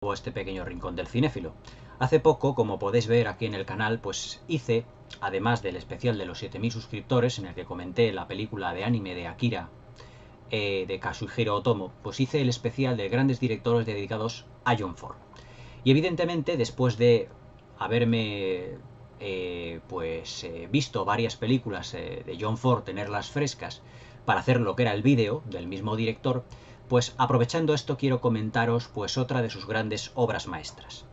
tiempo a este pequeño rincón del cinéfilo. Hace poco, como podéis ver aquí en el canal, pues hice, además del especial de los 7000 suscriptores, en el que comenté la película de anime de Akira, de Kazuhiro Otomo, pues hice el especial de grandes directores dedicados a John Ford. Y evidentemente, después de haberme visto varias películas de John Ford, tenerlas frescas, para hacer lo que era el vídeo del mismo director, pues aprovechando esto quiero comentaros pues otra de sus grandes obras maestras.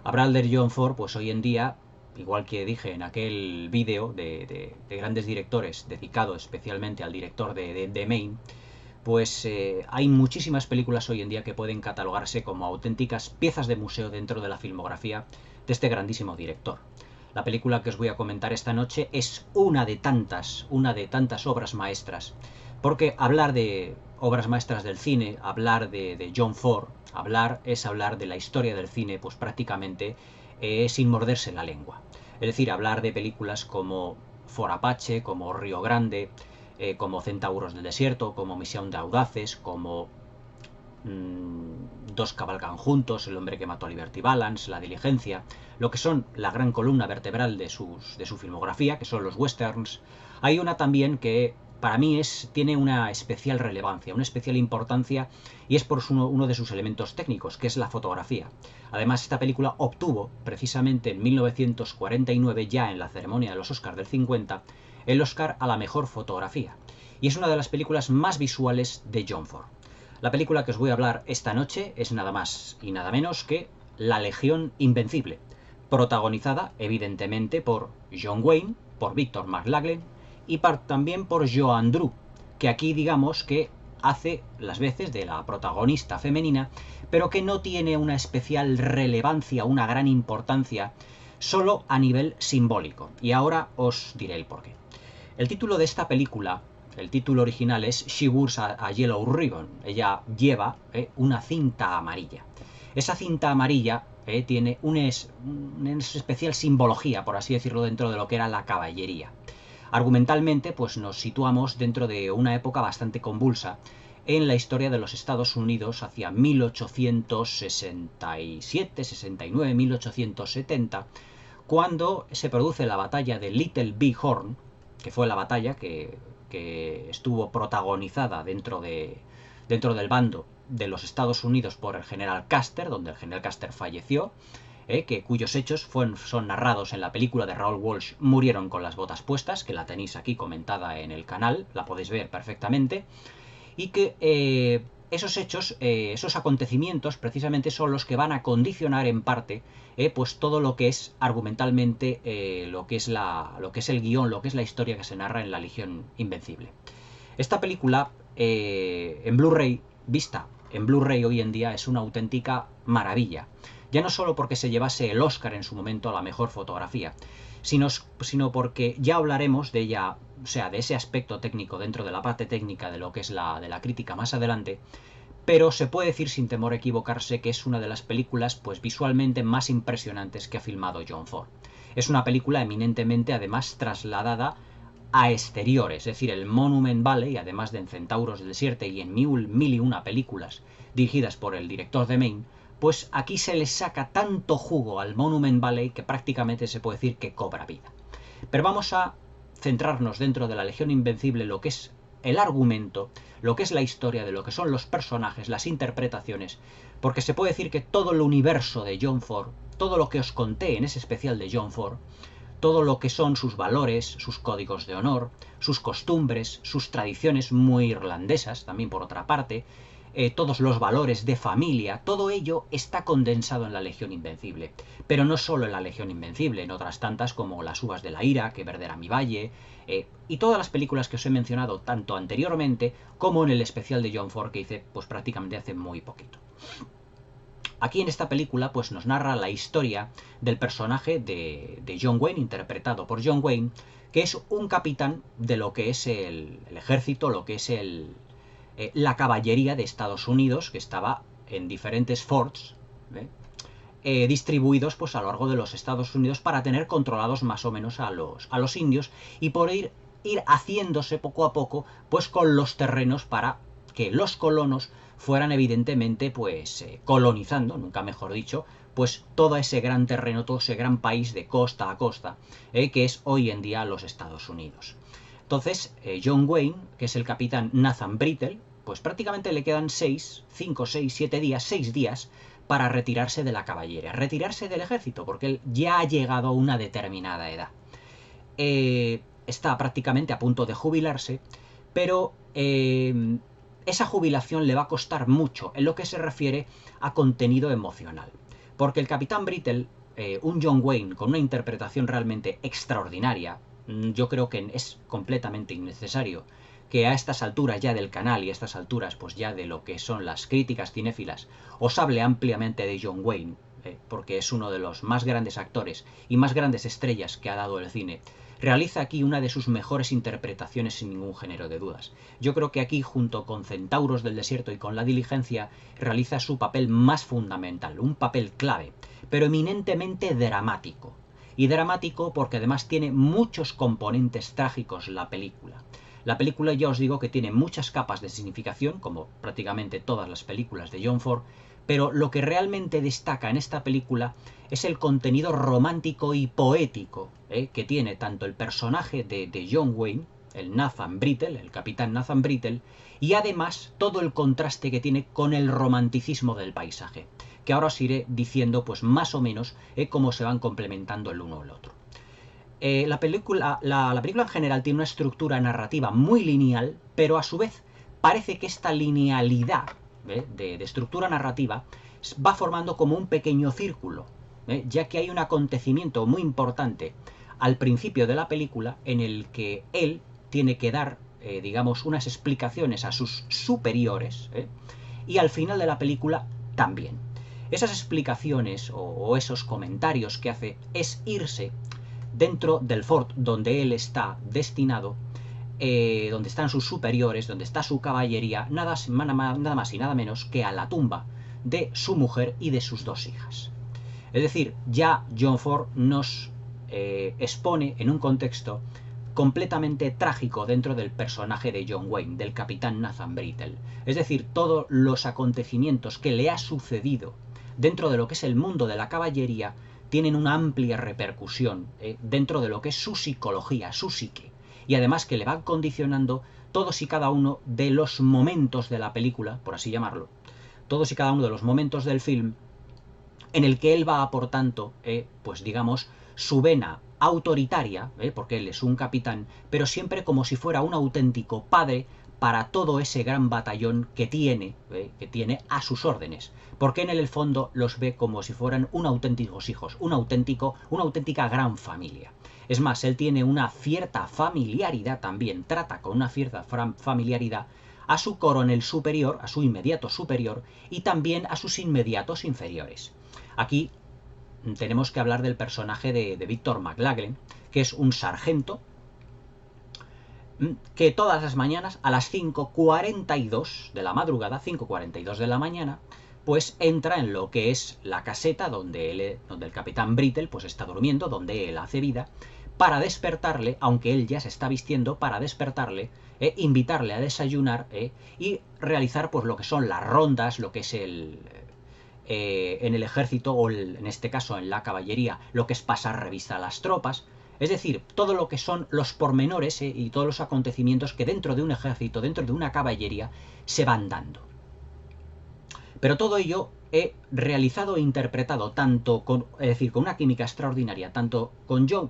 Hablar de John Ford, pues hoy en día, igual que dije en aquel vídeo de grandes directores dedicado especialmente al director de Main, pues hay muchísimas películas hoy en día que pueden catalogarse como auténticas piezas de museo dentro de la filmografía de este grandísimo director. La película que os voy a comentar esta noche es una de tantas obras maestras, porque hablar de obras maestras del cine, hablar de John Ford, es hablar de la historia del cine, pues prácticamente sin morderse la lengua. Es decir, hablar de películas como Fort Apache, como Río Grande, como Centauros del Desierto, como Misión de Audaces, como Dos cabalgan juntos, El hombre que mató a Liberty Balance, La diligencia, lo que son la gran columna vertebral de su filmografía, que son los westerns. Hay una también que para mí tiene una especial relevancia, una especial importancia, y es por uno de sus elementos técnicos, que es la fotografía. Además, esta película obtuvo, precisamente en 1949, ya en la ceremonia de los Oscars del 50, el Oscar a la mejor fotografía. Y es una de las películas más visuales de John Ford. La película que os voy a hablar esta noche es nada más y nada menos que La Legión Invencible, protagonizada evidentemente por John Wayne, por Victor McLaglen y también por Joanne Dru, que aquí digamos que hace las veces de la protagonista femenina, pero que no tiene una especial relevancia, una gran importancia, solo a nivel simbólico. Y ahora os diré el porqué. El título de esta película, el título original es She Wears a Yellow Ribbon. Ella lleva una cinta amarilla. Esa cinta amarilla tiene una especial simbología, por así decirlo, dentro de lo que era la caballería. Argumentalmente, pues nos situamos dentro de una época bastante convulsa en la historia de los Estados Unidos hacia 1867, 69, 1870, cuando se produce la batalla de Little Big Horn, que fue la batalla que estuvo protagonizada dentro del bando de los Estados Unidos por el general Custer, donde el general Custer falleció, cuyos hechos son narrados en la película de Raoul Walsh, Murieron con las botas puestas, que la tenéis aquí comentada en el canal, la podéis ver perfectamente, y que esos hechos, esos acontecimientos, precisamente son los que van a condicionar en parte pues todo lo que es argumentalmente lo que es el guión, lo que es la historia que se narra en La Legión Invencible. Esta película en Blu-ray, vista en Blu-ray hoy en día, es una auténtica maravilla. Ya no solo porque se llevase el Oscar en su momento a la mejor fotografía, sino porque ya hablaremos de ella, o sea, de ese aspecto técnico dentro de la parte técnica de lo que es de la crítica más adelante, pero se puede decir sin temor a equivocarse que es una de las películas pues visualmente más impresionantes que ha filmado John Ford. Es una película eminentemente además trasladada a exteriores, es decir, el Monument Valley, además de en Centauros del Desierto y en mil y una películas dirigidas por el director de Main, pues aquí se le saca tanto jugo al Monument Valley que prácticamente se puede decir que cobra vida. Pero vamos a centrarnos dentro de La Legión Invencible, lo que es el argumento, lo que es la historia, de lo que son los personajes, las interpretaciones, porque se puede decir que todo el universo de John Ford, todo lo que os conté en ese especial de John Ford, todo lo que son sus valores, sus códigos de honor, sus costumbres, sus tradiciones muy irlandesas, también por otra parte, todos los valores de familia, todo ello está condensado en La Legión Invencible. Pero no solo en La Legión Invencible, en otras tantas como Las uvas de la ira, Que verderá mi valle, y todas las películas que os he mencionado tanto anteriormente como en el especial de John Ford que hice pues prácticamente hace muy poquito. Aquí en esta película pues nos narra la historia del personaje de John Wayne, interpretado por John Wayne, que es un capitán de lo que es el ejército, lo que es la caballería de Estados Unidos, que estaba en diferentes forts distribuidos pues a lo largo de los Estados Unidos para tener controlados más o menos a los indios y por ir haciéndose poco a poco pues con los terrenos para que los colonos fueran evidentemente pues colonizando, nunca mejor dicho, pues todo ese gran terreno, todo ese gran país de costa a costa, que es hoy en día los Estados Unidos. Entonces, John Wayne, que es el capitán Nathan Brittle, pues prácticamente le quedan 5, 6, 7 días, 6 días para retirarse de la caballería, retirarse del ejército, porque él ya ha llegado a una determinada edad. Está prácticamente a punto de jubilarse, pero esa jubilación le va a costar mucho en lo que se refiere a contenido emocional. Porque el capitán Brittle, un John Wayne con una interpretación realmente extraordinaria, yo creo que es completamente innecesario que a estas alturas ya del canal y a estas alturas pues ya de lo que son las críticas cinéfilas os hable ampliamente de John Wayne, porque es uno de los más grandes actores y más grandes estrellas que ha dado el cine. Realiza aquí una de sus mejores interpretaciones sin ningún género de dudas. Yo creo que aquí, junto con Centauros del Desierto y con La Diligencia, realiza su papel más fundamental, un papel clave, pero eminentemente dramático. Y dramático porque además tiene muchos componentes trágicos la película. La película, ya os digo, que tiene muchas capas de significación, como prácticamente todas las películas de John Ford, pero lo que realmente destaca en esta película es el contenido romántico y poético que tiene tanto el personaje de John Wayne, el Nathan Brittle, el capitán Nathan Brittle, y además todo el contraste que tiene con el romanticismo del paisaje, que ahora os iré diciendo pues más o menos cómo se van complementando el uno al otro. La película en general tiene una estructura narrativa muy lineal, pero a su vez parece que esta linealidad de estructura narrativa va formando como un pequeño círculo, ya que hay un acontecimiento muy importante al principio de la película en el que él tiene que dar, digamos, unas explicaciones a sus superiores, y al final de la película también. Esas explicaciones o esos comentarios que hace es irse dentro del fort donde él está destinado, donde están sus superiores, donde está su caballería, nada más y nada menos que a la tumba de su mujer y de sus 2 hijas. Es decir, ya John Ford nos expone en un contexto completamente trágico dentro del personaje de John Wayne, del capitán Nathan Brittle. Es decir, todos los acontecimientos que le ha sucedido dentro de lo que es el mundo de la caballería tienen una amplia repercusión dentro de lo que es su psicología, su psique, y además que le van condicionando todos y cada uno de los momentos de la película, por así llamarlo, todos y cada uno de los momentos del film en el que él va aportando, pues digamos, su vena autoritaria, porque él es un capitán, pero siempre como si fuera un auténtico padre para todo ese gran batallón que tiene a sus órdenes, porque en el fondo los ve como si fueran unos auténticos hijos, una auténtica gran familia. Es más, él tiene una cierta familiaridad también, trata con una cierta familiaridad a su coronel superior, a su inmediato superior, y también a sus inmediatos inferiores. Aquí tenemos que hablar del personaje de Victor McLaglen, que es un sargento que todas las mañanas a las 5:42 de la madrugada, 5:42 de la mañana, pues entra en lo que es la caseta donde el capitán Brittle pues está durmiendo, donde él hace vida, para despertarle, aunque él ya se está vistiendo, para despertarle, invitarle a desayunar y realizar pues lo que son las rondas, lo que es en el ejército o en este caso en la caballería, lo que es pasar revista a las tropas. Es decir, todo lo que son los pormenores y todos los acontecimientos que dentro de un ejército, dentro de una caballería, se van dando. Pero todo ello he realizado e interpretado tanto con una química extraordinaria, tanto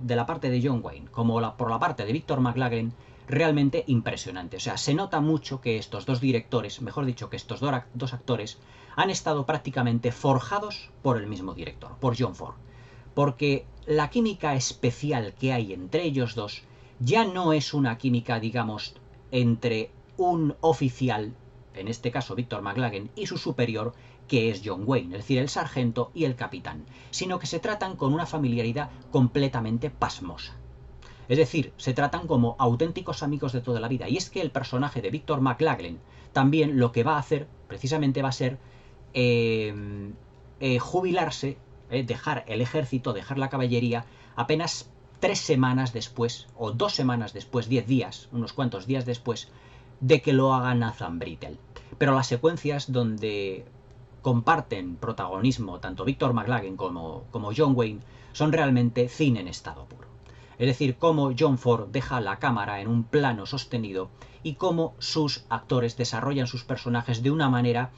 de la parte de John Wayne como por la parte de Victor McLaglen, realmente impresionante. O sea, se nota mucho que estos dos directores, mejor dicho, que estos dos actores, han estado prácticamente forjados por el mismo director, por John Ford. Porque la química especial que hay entre ellos dos ya no es una química, digamos, entre un oficial, en este caso Victor McLaglen, y su superior, que es John Wayne, es decir, el sargento y el capitán, sino que se tratan con una familiaridad completamente pasmosa. Es decir, se tratan como auténticos amigos de toda la vida. Y es que el personaje de Victor McLaglen también lo que va a hacer, precisamente va a ser jubilarse, dejar el ejército, dejar la caballería, apenas 3 semanas después, o 2 semanas después, 10 días, unos cuantos días después, de que lo haga Nathan Britell. Pero las secuencias donde comparten protagonismo tanto Victor McLaglen como John Wayne son realmente cine en estado puro. Es decir, cómo John Ford deja la cámara en un plano sostenido y cómo sus actores desarrollan sus personajes de una manera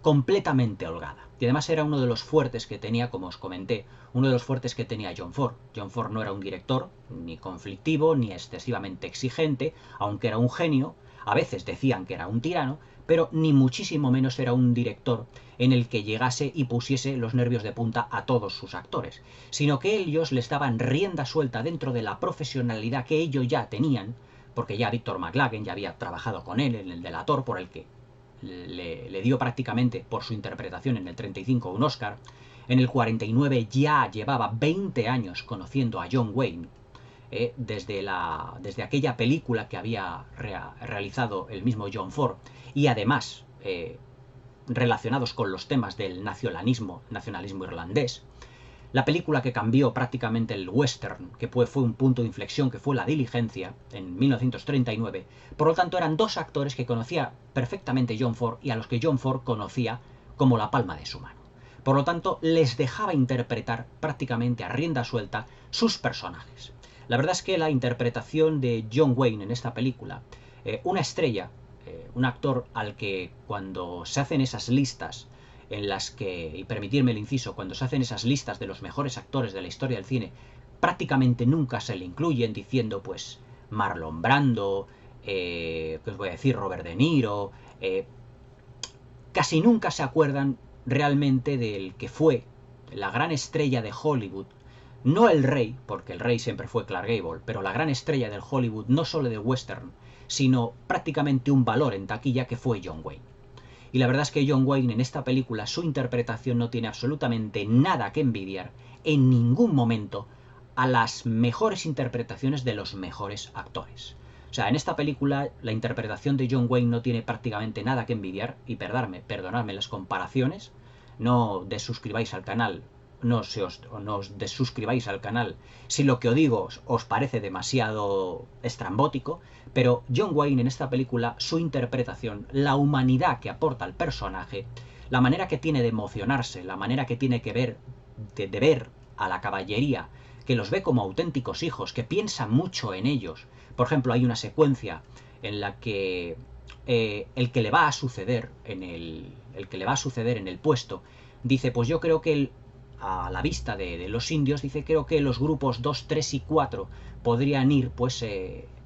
completamente holgada. Y además era uno de los fuertes que tenía, como os comenté, uno de los fuertes que tenía John Ford. John Ford no era un director ni conflictivo ni excesivamente exigente, aunque era un genio. A veces decían que era un tirano, pero ni muchísimo menos era un director en el que llegase y pusiese los nervios de punta a todos sus actores, sino que ellos les daban rienda suelta dentro de la profesionalidad que ellos ya tenían, porque ya Victor McLaglen ya había trabajado con él en El Delator, por el que le dio prácticamente por su interpretación en el 35 un Oscar. En el 49 ya llevaba 20 años conociendo a John Wayne, desde aquella película que había realizado el mismo John Ford, y además relacionados con los temas del nacionalismo irlandés. La película que cambió prácticamente el western, que fue un punto de inflexión, que fue La Diligencia, en 1939. Por lo tanto, eran dos actores que conocía perfectamente John Ford y a los que John Ford conocía como la palma de su mano. Por lo tanto, les dejaba interpretar prácticamente a rienda suelta sus personajes. La verdad es que la interpretación de John Wayne en esta película, una estrella, un actor al que cuando se hacen esas listas en las que, y permitirme el inciso, cuando se hacen esas listas de los mejores actores de la historia del cine, prácticamente nunca se le incluyen diciendo, pues, Marlon Brando, ¿qué os voy a decir? Robert De Niro, casi nunca se acuerdan realmente del que fue la gran estrella de Hollywood, no el rey, porque el rey siempre fue Clark Gable, pero la gran estrella del Hollywood, no solo de western, sino prácticamente un valor en taquilla, que fue John Wayne. Y la verdad es que John Wayne en esta película, su interpretación no tiene absolutamente nada que envidiar en ningún momento a las mejores interpretaciones de los mejores actores. O sea, en esta película la interpretación de John Wayne no tiene prácticamente nada que envidiar, y perdonadme las comparaciones, no desuscribáis al canal, no os desuscribáis al canal si lo que os digo os parece demasiado estrambótico, pero John Wayne en esta película, su interpretación, la humanidad que aporta al personaje, la manera que tiene de emocionarse, la manera que tiene que ver, de ver a la caballería, que los ve como auténticos hijos, que piensa mucho en ellos. Por ejemplo, hay una secuencia en la que el que le va a suceder en el puesto dice, pues yo creo que a la vista de los indios, dice, creo que los grupos 2, 3 y 4 podrían ir pues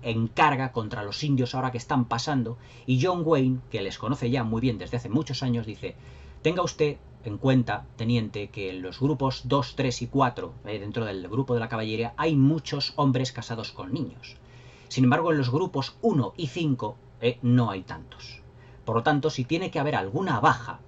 en carga contra los indios ahora que están pasando. Y John Wayne, que les conoce ya muy bien desde hace muchos años, dice, tenga usted en cuenta, teniente, que en los grupos 2, 3 y 4, dentro del grupo de la caballería, hay muchos hombres casados con niños. Sin embargo, en los grupos 1 y 5 no hay tantos. Por lo tanto, si tiene que haber alguna baja,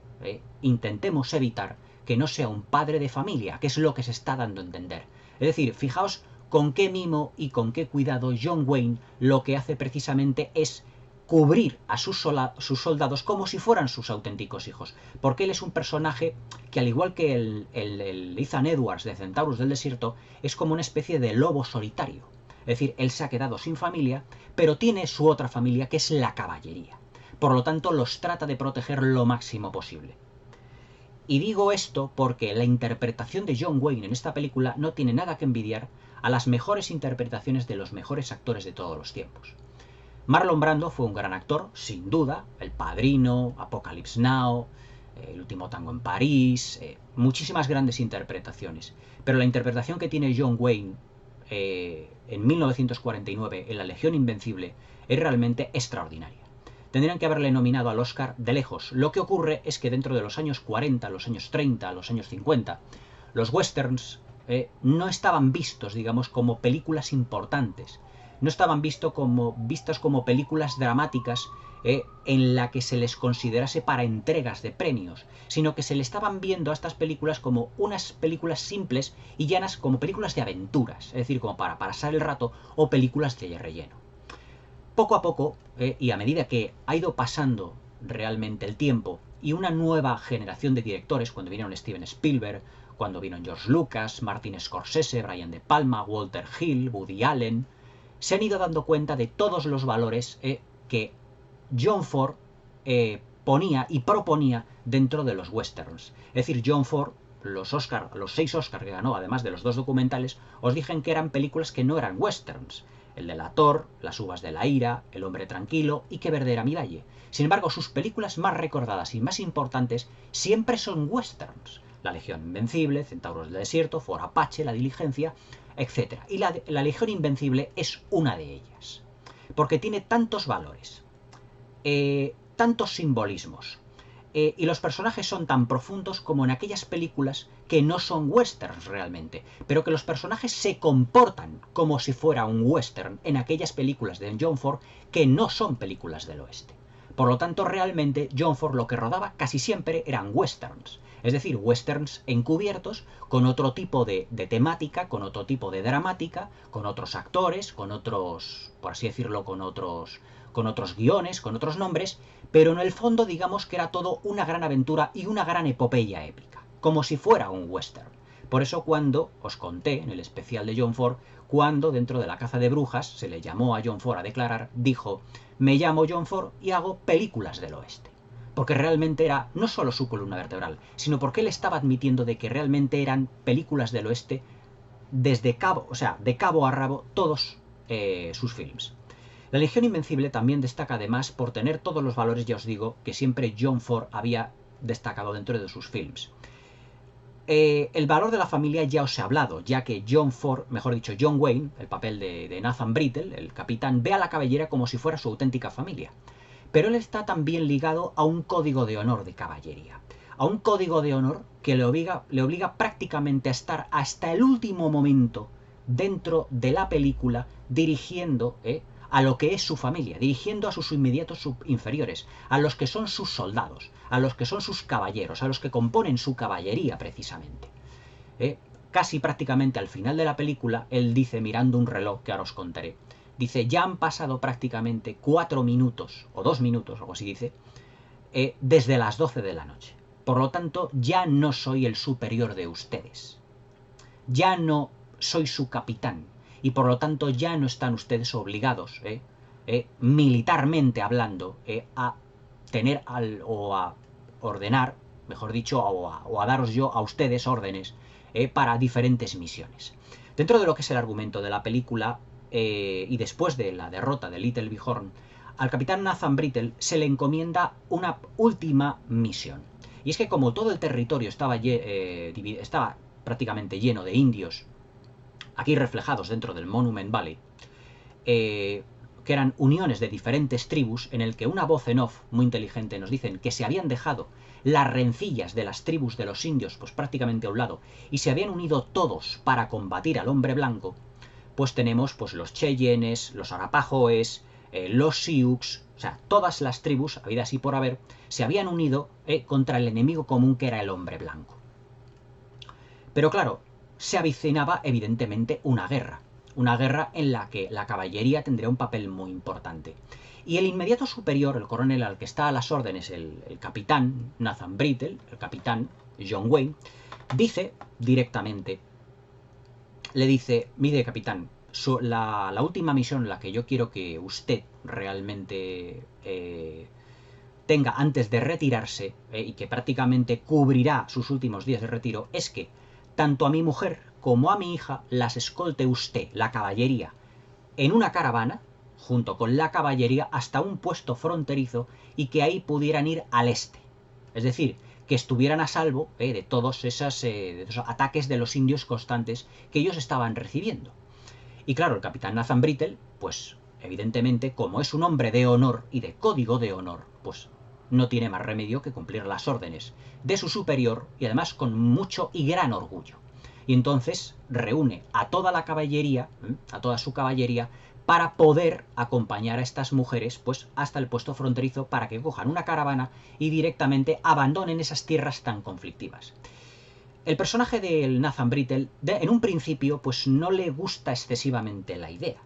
intentemos evitar que no sea un padre de familia, que es lo que se está dando a entender. Es decir, fijaos con qué mimo y con qué cuidado John Wayne lo que hace precisamente es cubrir a sus soldados como si fueran sus auténticos hijos. Porque él es un personaje que, al igual que el Ethan Edwards de Centauros del Desierto, es como una especie de lobo solitario. Es decir, él se ha quedado sin familia, pero tiene su otra familia, que es la caballería. Por lo tanto, los trata de proteger lo máximo posible. Y digo esto porque la interpretación de John Wayne en esta película no tiene nada que envidiar a las mejores interpretaciones de los mejores actores de todos los tiempos. Marlon Brando fue un gran actor, sin duda, El Padrino, Apocalypse Now, El último tango en París, muchísimas grandes interpretaciones. Pero la interpretación que tiene John Wayne en 1949 en La Legión Invencible es realmente extraordinaria. Tendrían que haberle nominado al Oscar de lejos. Lo que ocurre es que dentro de los años 40, los años 30, los años 50, los westerns no estaban vistos, digamos, como películas importantes. No estaban vistos como películas dramáticas en la que se les considerase para entregas de premios, sino que se le estaban viendo a estas películas como unas películas simples y llanas, como películas de aventuras, es decir, como para pasar el rato, o películas de relleno. Poco a poco, y a medida que ha ido pasando realmente el tiempo, y una nueva generación de directores, cuando vinieron Steven Spielberg, cuando vino George Lucas, Martin Scorsese, Brian De Palma, Walter Hill, Woody Allen, se han ido dando cuenta de todos los valores que que John Ford ponía y proponía dentro de los westerns. Es decir, John Ford, los 6 Oscar que ganó, además de los 2 documentales, os dije que eran películas que no eran westerns. El de la Thor, Las uvas de la ira, El hombre tranquilo y Qué verde era mi valle. Sin embargo, sus películas más recordadas y más importantes siempre son westerns. La Legión Invencible, Centauros del Desierto, Fort Apache, La Diligencia, etc. Y la Legión Invencible es una de ellas. Porque tiene tantos valores, tantos simbolismos, y los personajes son tan profundos como en aquellas películas que no son westerns realmente, pero que los personajes se comportan como si fuera un western en aquellas películas de John Ford que no son películas del oeste. Por lo tanto, realmente John Ford lo que rodaba casi siempre eran westerns, es decir, westerns encubiertos con otro tipo de temática, con otro tipo de dramática, con otros actores, con otros, por así decirlo, con otros guiones, con otros nombres, pero en el fondo digamos que era todo una gran aventura y una gran epopeya épica, como si fuera un western. Por eso cuando os conté en el especial de John Ford, cuando dentro de La caza de brujas se le llamó a John Ford a declarar, dijo: me llamo John Ford y hago películas del oeste. Porque realmente era no solo su columna vertebral, sino porque él estaba admitiendo de que realmente eran películas del oeste desde cabo, o sea, de cabo a rabo, todos sus films. La Legión Invencible también destaca además por tener todos los valores, ya os digo, que siempre John Ford había destacado dentro de sus films. El valor de la familia ya os he hablado, ya que John Ford, mejor dicho, John Wayne, el papel de Nathan Brittle, el capitán, ve a la caballera como si fuera su auténtica familia. Pero él está también ligado a un código de honor de caballería. A un código de honor que le obliga prácticamente a estar hasta el último momento dentro de la película dirigiendo a lo que es su familia, dirigiendo a sus inmediatos inferiores, a los que son sus soldados, a los que son sus caballeros, a los que componen su caballería precisamente. Casi prácticamente al final de la película, él dice, mirando un reloj que ahora os contaré, dice: ya han pasado prácticamente 4 minutos, o 2 minutos, algo así dice, desde las 12 de la noche. Por lo tanto, ya no soy el superior de ustedes. Ya no soy su capitán. Y por lo tanto ya no están ustedes obligados, militarmente hablando, a tener o a ordenar, mejor dicho, o a daros yo a ustedes órdenes para diferentes misiones. Dentro de lo que es el argumento de la película, y después de la derrota de Little Bighorn, al capitán Nathan Brittle se le encomienda una última misión. Y es que como todo el territorio estaba prácticamente lleno de indios, aquí reflejados dentro del Monument Valley, que eran uniones de diferentes tribus, en el que una voz en off muy inteligente nos dicen que se habían dejado las rencillas de las tribus de los indios pues prácticamente a un lado y se habían unido todos para combatir al hombre blanco, pues tenemos pues los Cheyennes, los Arapahoes, los Sioux, o sea, todas las tribus, habidas y por haber, se habían unido contra el enemigo común que era el hombre blanco. Pero claro, se avecinaba evidentemente una guerra en la que la caballería tendría un papel muy importante. Y el inmediato superior, el coronel al que está a las órdenes, el capitán Nathan Brittle, el capitán John Wayne, dice directamente, le dice: mire capitán, la última misión en la que yo quiero que usted realmente tenga antes de retirarse, y que prácticamente cubrirá sus últimos días de retiro, es que tanto a mi mujer como a mi hija las escolte usted, la caballería, en una caravana, junto con la caballería, hasta un puesto fronterizo y que ahí pudieran ir al este. Es decir, que estuvieran a salvo de todos esos ataques de los indios constantes que ellos estaban recibiendo. Y claro, el capitán Nathan Brittle, pues evidentemente, como es un hombre de honor y de código de honor, pues no tiene más remedio que cumplir las órdenes de su superior, y además con mucho y gran orgullo. Y entonces reúne a toda la caballería, a toda su caballería, para poder acompañar a estas mujeres pues hasta el puesto fronterizo para que cojan una caravana y directamente abandonen esas tierras tan conflictivas. El personaje del Nathan Brittle, en un principio, pues no le gusta excesivamente la idea.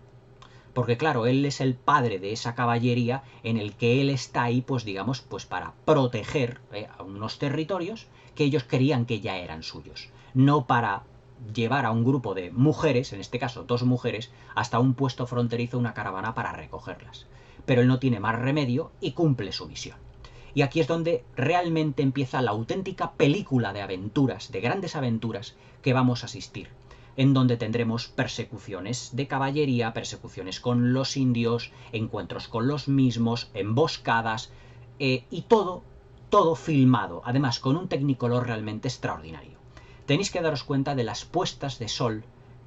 Porque claro, él es el padre de esa caballería en el que él está ahí, pues digamos, pues para proteger a unos territorios que ellos creían que ya eran suyos. No para llevar a un grupo de mujeres, en este caso 2 mujeres, hasta un puesto fronterizo, una caravana para recogerlas. pero él no tiene más remedio y cumple su misión. Y aquí es donde realmente empieza la auténtica película de aventuras, de grandes aventuras que vamos a asistir, en donde tendremos persecuciones de caballería, persecuciones con los indios, encuentros con los mismos, emboscadas, y todo filmado, además con un Technicolor realmente extraordinario. Tenéis que daros cuenta de las puestas de sol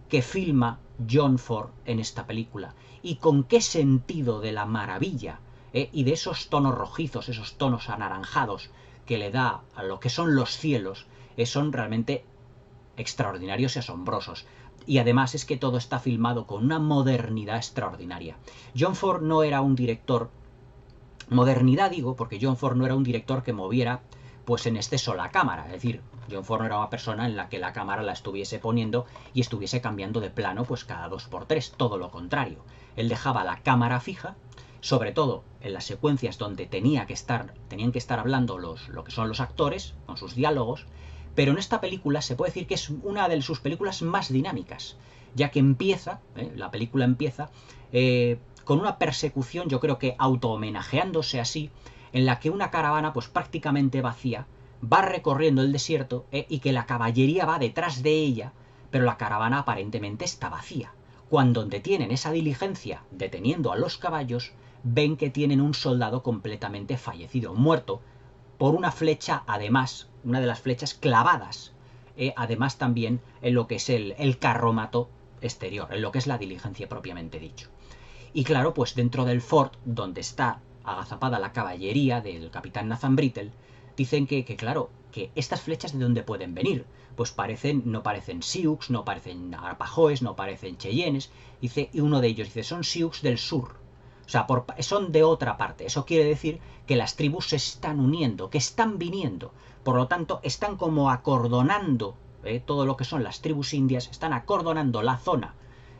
que filma John Ford en esta película, y con qué sentido de la maravilla, y de esos tonos rojizos, esos tonos anaranjados que le da a lo que son los cielos, son realmente extraordinarios y asombrosos. Y además es que todo está filmado con una modernidad extraordinaria. John Ford no era un director... Modernidad digo, porque John Ford no era un director que moviera pues en exceso la cámara. Es decir, John Ford no era una persona en la que la cámara la estuviese poniendo y estuviese cambiando de plano pues cada 2×3. Todo lo contrario. Él dejaba la cámara fija, sobre todo en las secuencias donde tenían que estar hablando lo que son los actores, con sus diálogos, pero en esta película se puede decir que es una de sus películas más dinámicas, ya que la película empieza con una persecución, yo creo que auto-homenajeándose así, en la que una caravana pues prácticamente vacía va recorriendo el desierto, y que la caballería va detrás de ella, pero la caravana aparentemente está vacía. Cuando detienen esa diligencia deteniendo a los caballos, ven que tienen un soldado completamente fallecido, muerto, por una flecha, además, una de las flechas clavadas, además también en lo que es el carrómato exterior, en lo que es la diligencia propiamente dicho. Y claro, pues dentro del fort, donde está agazapada la caballería del capitán Nathan Brittle, dicen que claro, que estas flechas de dónde pueden venir. Pues no parecen Sioux, no parecen Arapahoes, no parecen Cheyennes. Dice, y uno de ellos dice, son Sioux del sur. O sea, son de otra parte. Eso quiere decir que las tribus se están uniendo, que están viniendo. Por lo tanto, están como acordonando, todo lo que son las tribus indias, están acordonando la zona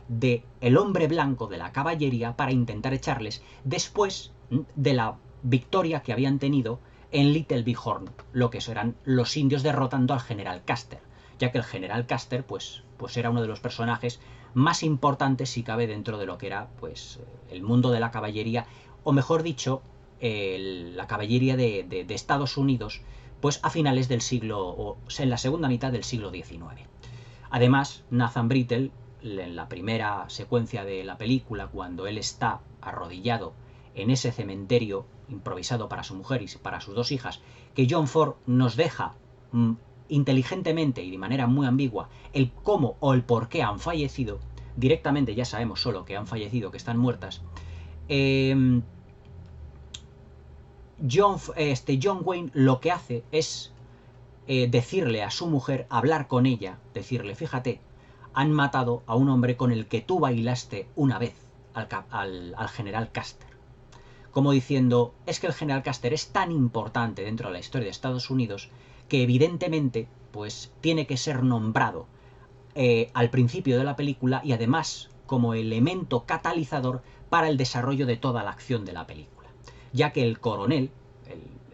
de el hombre blanco de la caballería para intentar echarles después de la victoria que habían tenido en Little Bighorn, lo que eran los indios derrotando al general Custer, ya que el general Custer pues era uno de los personajes más importantes, si cabe, dentro de lo que era pues el mundo de la caballería, o mejor dicho, la caballería de Estados Unidos, pues a finales del siglo, o en la segunda mitad del siglo XIX. Además, Nathan Brittle, en la primera secuencia de la película, cuando él está arrodillado en ese cementerio improvisado para su mujer y para sus 2 hijas, que John Ford nos deja inteligentemente y de manera muy ambigua el cómo o el por qué han fallecido. Directamente ya sabemos solo que han fallecido, que están muertas. John Wayne lo que hace es decirle a su mujer, hablar con ella, decirle, fíjate, han matado a un hombre con el que tú bailaste una vez, al general Custer. Como diciendo, es que el general Custer es tan importante dentro de la historia de Estados Unidos que evidentemente pues tiene que ser nombrado al principio de la película, y además como elemento catalizador para el desarrollo de toda la acción de la película, ya que el coronel,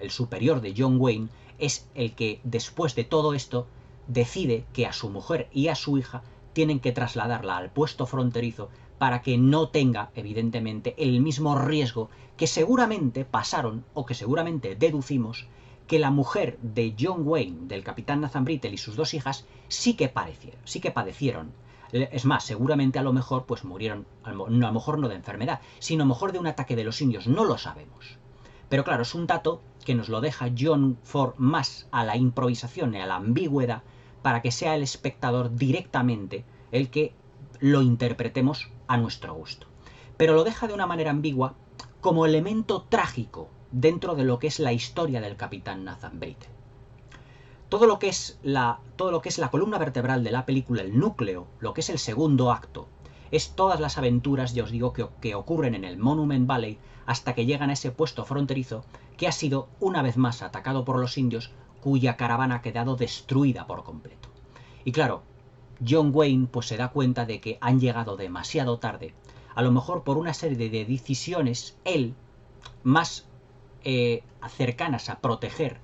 el superior de John Wayne, es el que después de todo esto decide que a su mujer y a su hija tienen que trasladarla al puesto fronterizo para que no tenga, evidentemente, el mismo riesgo que seguramente pasaron, o que seguramente deducimos, que la mujer de John Wayne, del capitán Nathan Brittle, y sus 2 hijas, sí que padecieron. Es más, seguramente a lo mejor pues murieron, a lo mejor no de enfermedad, sino a lo mejor de un ataque de los indios, no lo sabemos. Pero claro, es un dato que nos lo deja John Ford más a la improvisación y a la ambigüedad, para que sea el espectador directamente el que lo interpretemos a nuestro gusto. Pero lo deja de una manera ambigua como elemento trágico dentro de lo que es la historia del capitán Nathan Brittle. Todo lo que es la columna vertebral de la película, el núcleo, lo que es el segundo acto, es todas las aventuras, ya os digo, que ocurren en el Monument Valley hasta que llegan a ese puesto fronterizo que ha sido una vez más atacado por los indios, cuya caravana ha quedado destruida por completo. Y claro, John Wayne pues se da cuenta de que han llegado demasiado tarde, a lo mejor por una serie de decisiones él más cercanas a proteger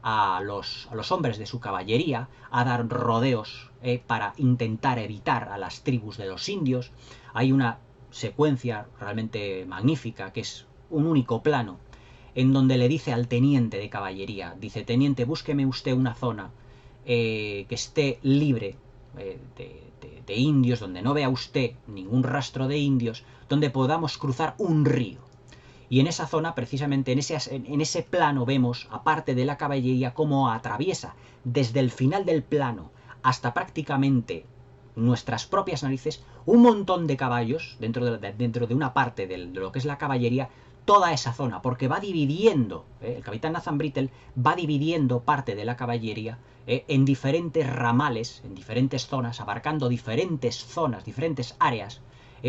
a los hombres de su caballería, a dar rodeos para intentar evitar a las tribus de los indios. Hay una secuencia realmente magnífica que es un único plano, en donde le dice al teniente de caballería, dice: teniente, búsqueme usted una zona que esté libre de indios, donde no vea usted ningún rastro de indios, donde podamos cruzar un río. Y en esa zona, precisamente en ese plano, vemos, aparte de la caballería, cómo atraviesa desde el final del plano hasta prácticamente nuestras propias narices un montón de caballos dentro de una parte de lo que es la caballería, toda esa zona, porque va dividiendo, el capitán Nathan Britell va dividiendo parte de la caballería en diferentes ramales, en diferentes zonas, abarcando diferentes zonas, diferentes áreas,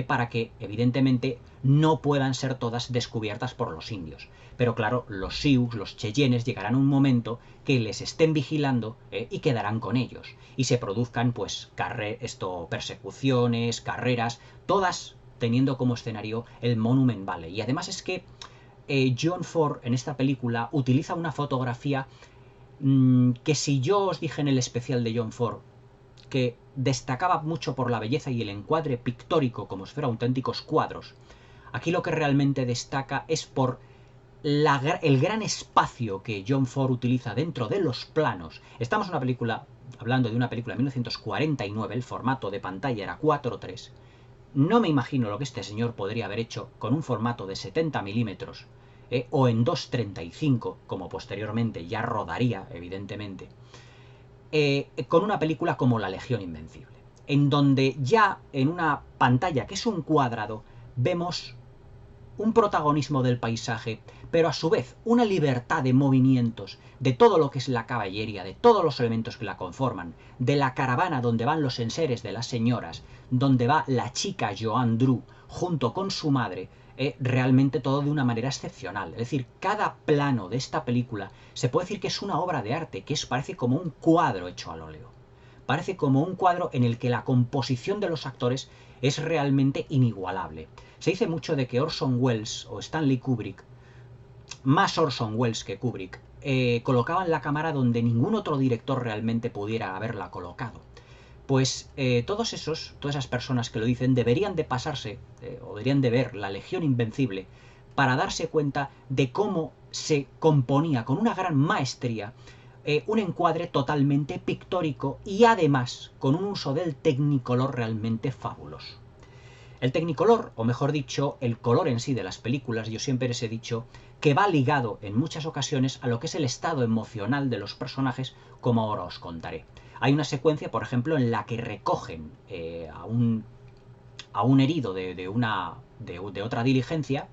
para que, evidentemente, no puedan ser todas descubiertas por los indios. Pero claro, los Sioux, los Cheyennes, llegarán un momento que les estén vigilando y quedarán con ellos. Y se produzcan, pues, persecuciones, carreras, todas teniendo como escenario el Monument Valley. Y además es que John Ford en esta película utiliza una fotografía que, si yo os dije en el especial de John Ford que destacaba mucho por la belleza y el encuadre pictórico, como si fueran auténticos cuadros, aquí lo que realmente destaca es por el gran espacio que John Ford utiliza dentro de los planos. Estamos en una película, hablando de una película de 1949, el formato de pantalla era 4:3. No me imagino lo que este señor podría haber hecho con un formato de 70 milímetros o en 2:35, como posteriormente ya rodaría, evidentemente, con una película como La Legión Invencible, en donde ya en una pantalla que es un cuadrado vemos un protagonismo del paisaje, pero a su vez una libertad de movimientos de todo lo que es la caballería, de todos los elementos que la conforman, de la caravana donde van los enseres de las señoras, donde va la chica Joanne Dru junto con su madre, realmente todo de una manera excepcional. Es decir, cada plano de esta película se puede decir que es una obra de arte, que parece como un cuadro hecho al óleo. Parece como un cuadro en el que la composición de los actores es realmente inigualable. Se dice mucho de que Orson Welles o Stanley Kubrick, más Orson Welles que Kubrick, colocaban la cámara donde ningún otro director realmente pudiera haberla colocado. Pues todas esas personas que lo dicen deberían de pasarse o deberían de ver La Legión Invencible para darse cuenta de cómo se componía con una gran maestría un encuadre totalmente pictórico y además con un uso del Technicolor realmente fabuloso. El Technicolor, o mejor dicho, el color en sí de las películas, yo siempre les he dicho que va ligado en muchas ocasiones a lo que es el estado emocional de los personajes, como ahora os contaré. Hay una secuencia, por ejemplo, en la que recogen a un herido de otra diligencia,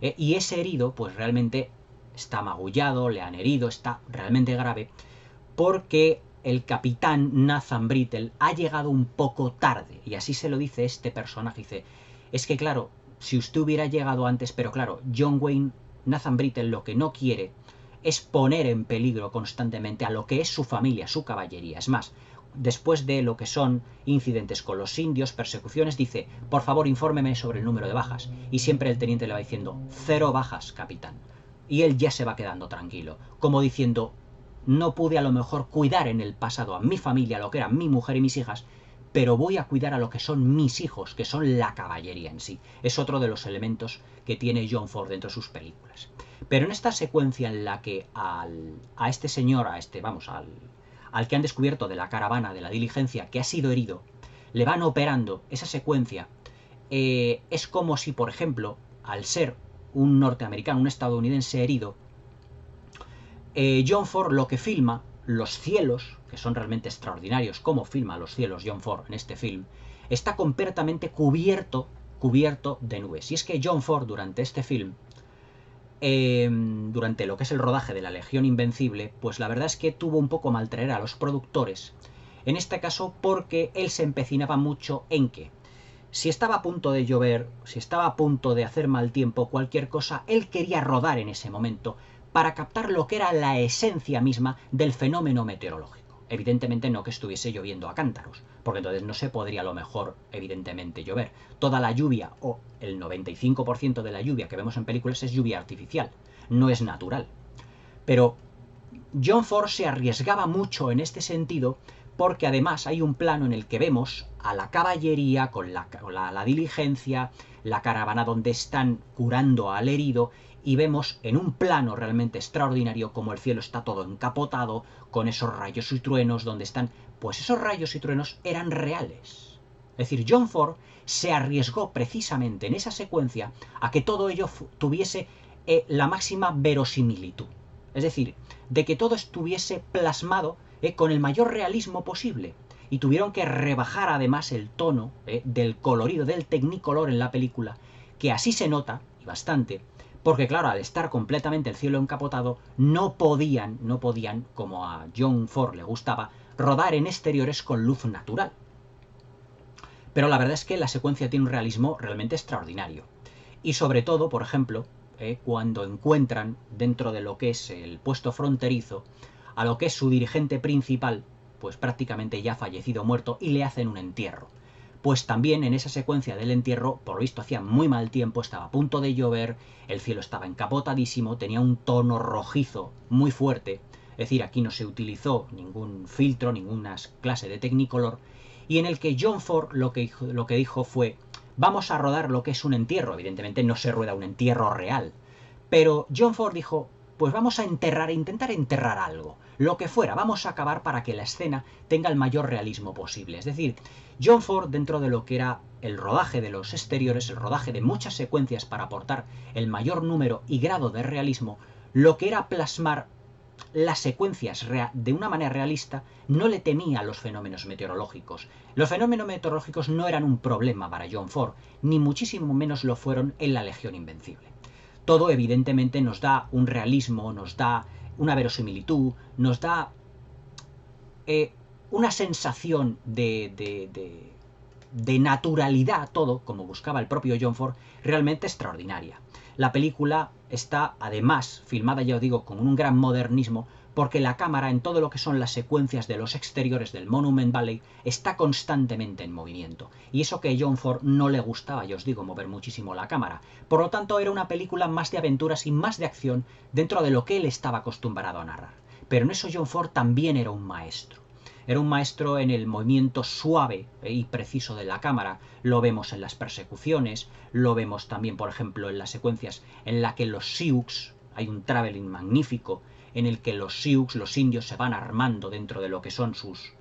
y ese herido pues realmente está magullado, le han herido, está realmente grave, porque el capitán Nathan Britell ha llegado un poco tarde, y así se lo dice este personaje. Dice, es que claro, si usted hubiera llegado antes, pero claro, John Wayne, Nathan Britell lo que no quiere es poner en peligro constantemente a lo que es su familia, su caballería. Es más, después de lo que son incidentes con los indios, persecuciones, dice, por favor, infórmeme sobre el número de bajas. Y siempre el teniente le va diciendo, 0 bajas, capitán. Y él ya se va quedando tranquilo, como diciendo, no pude a lo mejor cuidar en el pasado a mi familia, lo que eran mi mujer y mis hijas, pero voy a cuidar a lo que son mis hijos, que son la caballería en sí. Es otro de los elementos que tiene John Ford dentro de sus películas. Pero en esta secuencia en la que a este señor, al que han descubierto de la caravana, de la diligencia, que ha sido herido, le van operando, esa secuencia es como si, por ejemplo, al ser un norteamericano, un estadounidense herido, John Ford lo que filma, los cielos, que son realmente extraordinarios, como filma los cielos John Ford en este film, está completamente cubierto de nubes. Y es que John Ford durante este film, durante lo que es el rodaje de La Legión Invencible, pues la verdad es que tuvo un poco mal traer a los productores, en este caso porque él se empecinaba mucho en que si estaba a punto de llover, si estaba a punto de hacer mal tiempo, cualquier cosa, él quería rodar en ese momento para captar lo que era la esencia misma del fenómeno meteorológico. Evidentemente no que estuviese lloviendo a cántaros, porque entonces no se podría a lo mejor, evidentemente, llover. Toda la lluvia, o el 95% de la lluvia que vemos en películas es lluvia artificial, no es natural. Pero John Ford se arriesgaba mucho en este sentido porque además hay un plano en el que vemos a la caballería con la diligencia, la caravana donde están curando al herido, y vemos en un plano realmente extraordinario como el cielo está todo encapotado, con esos rayos y truenos donde están. Pues esos rayos y truenos eran reales. Es decir, John Ford se arriesgó precisamente en esa secuencia a que todo ello tuviese la máxima verosimilitud. Es decir, de que todo estuviese plasmado con el mayor realismo posible. Y tuvieron que rebajar además el tono del colorido, del tecnicolor en la película, que así se nota, y bastante, porque claro, al estar completamente el cielo encapotado, no podían, como a John Ford le gustaba, rodar en exteriores con luz natural. Pero la verdad es que la secuencia tiene un realismo realmente extraordinario. Y sobre todo, por ejemplo, cuando encuentran dentro de lo que es el puesto fronterizo a lo que es su dirigente principal, pues prácticamente ya fallecido, muerto, y le hacen un entierro. Pues también en esa secuencia del entierro, por lo visto hacía muy mal tiempo, estaba a punto de llover, el cielo estaba encapotadísimo, tenía un tono rojizo muy fuerte, es decir, aquí no se utilizó ningún filtro, ninguna clase de Technicolor, y en el que John Ford lo que dijo fue: vamos a rodar lo que es un entierro. Evidentemente no se rueda un entierro real, pero John Ford dijo: pues vamos a intentar enterrar algo, lo que fuera, vamos a acabar para que la escena tenga el mayor realismo posible. Es decir, John Ford, dentro de lo que era el rodaje de los exteriores, el rodaje de muchas secuencias para aportar el mayor número y grado de realismo, lo que era plasmar las secuencias de una manera realista, no le temía a los fenómenos meteorológicos. Los fenómenos meteorológicos no eran un problema para John Ford, ni muchísimo menos lo fueron en La Legión Invencible. Todo evidentemente nos da un realismo, nos da una verosimilitud, nos da una sensación de naturalidad, todo, como buscaba el propio John Ford, realmente extraordinaria. La película está además filmada, ya os digo, con un gran modernismo, porque la cámara en todo lo que son las secuencias de los exteriores del Monument Valley está constantemente en movimiento. Y eso que a John Ford no le gustaba, ya os digo, mover muchísimo la cámara. Por lo tanto, era una película más de aventuras y más de acción dentro de lo que él estaba acostumbrado a narrar. Pero en eso John Ford también era un maestro. Era un maestro en el movimiento suave y preciso de la cámara. Lo vemos en las persecuciones, lo vemos también, por ejemplo, en las secuencias en las que los Sioux, hay un traveling magnífico, en el que los Sioux, los indios, se van armando dentro de lo que son sus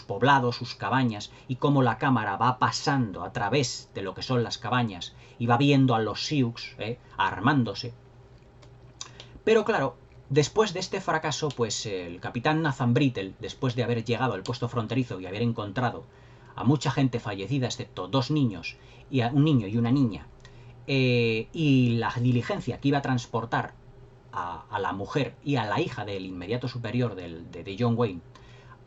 poblados, sus cabañas, y cómo la cámara va pasando a través de lo que son las cabañas y va viendo a los Sioux armándose. Pero claro, después de este fracaso, pues el capitán Nathan Brittle, después de haber llegado al puesto fronterizo y haber encontrado a mucha gente fallecida, excepto dos niños, y un niño y una niña, y la diligencia que iba a transportar a la mujer y a la hija del inmediato superior de John Wayne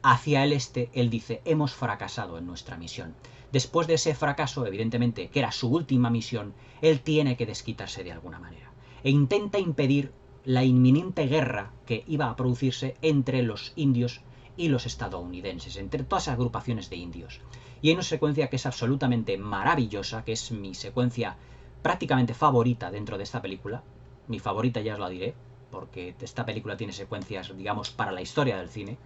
hacia el este, él dice: hemos fracasado en nuestra misión. Después de ese fracaso, evidentemente, que era su última misión, él tiene que desquitarse de alguna manera. E intenta impedir la inminente guerra que iba a producirse entre los indios y los estadounidenses, entre todas esas agrupaciones de indios. Y hay una secuencia que es absolutamente maravillosa, que es mi secuencia prácticamente favorita dentro de esta película. Mi favorita ya os la diré, porque esta película tiene secuencias, digamos, para la historia del cine.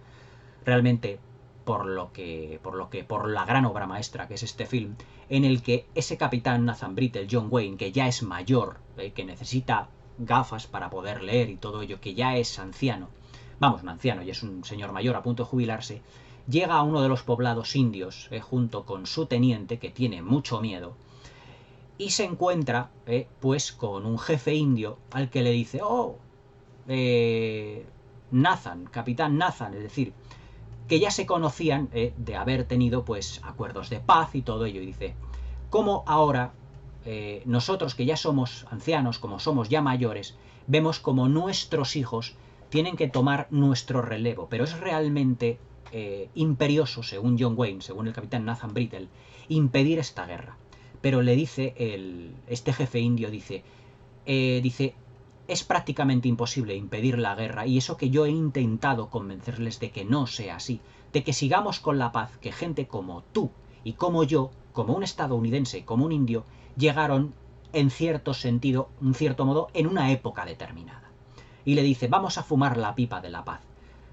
Realmente, por la gran obra maestra que es este film, en el que ese capitán Nathan Brittle, John Wayne, que ya es mayor, que necesita gafas para poder leer y todo ello, que ya es anciano, vamos, un anciano, ya es un señor mayor a punto de jubilarse, llega a uno de los poblados indios, junto con su teniente, que tiene mucho miedo, y se encuentra, pues, con un jefe indio al que le dice: oh, Nathan, capitán Nathan, es decir, que ya se conocían de haber tenido, pues, acuerdos de paz y todo ello, y dice: ¿cómo ahora nosotros, que ya somos ancianos, como somos ya mayores, vemos como nuestros hijos tienen que tomar nuestro relevo? Pero es realmente imperioso, según John Wayne, según el capitán Nathan Brittle, impedir esta guerra. Pero le dice este jefe indio, dice, es prácticamente imposible impedir la guerra, y eso que yo he intentado convencerles de que no sea así, de que sigamos con la paz, que gente como tú y como yo, como un estadounidense, como un indio, llegaron en cierto sentido, en cierto modo, en una época determinada. Y le dice: vamos a fumar la pipa de la paz.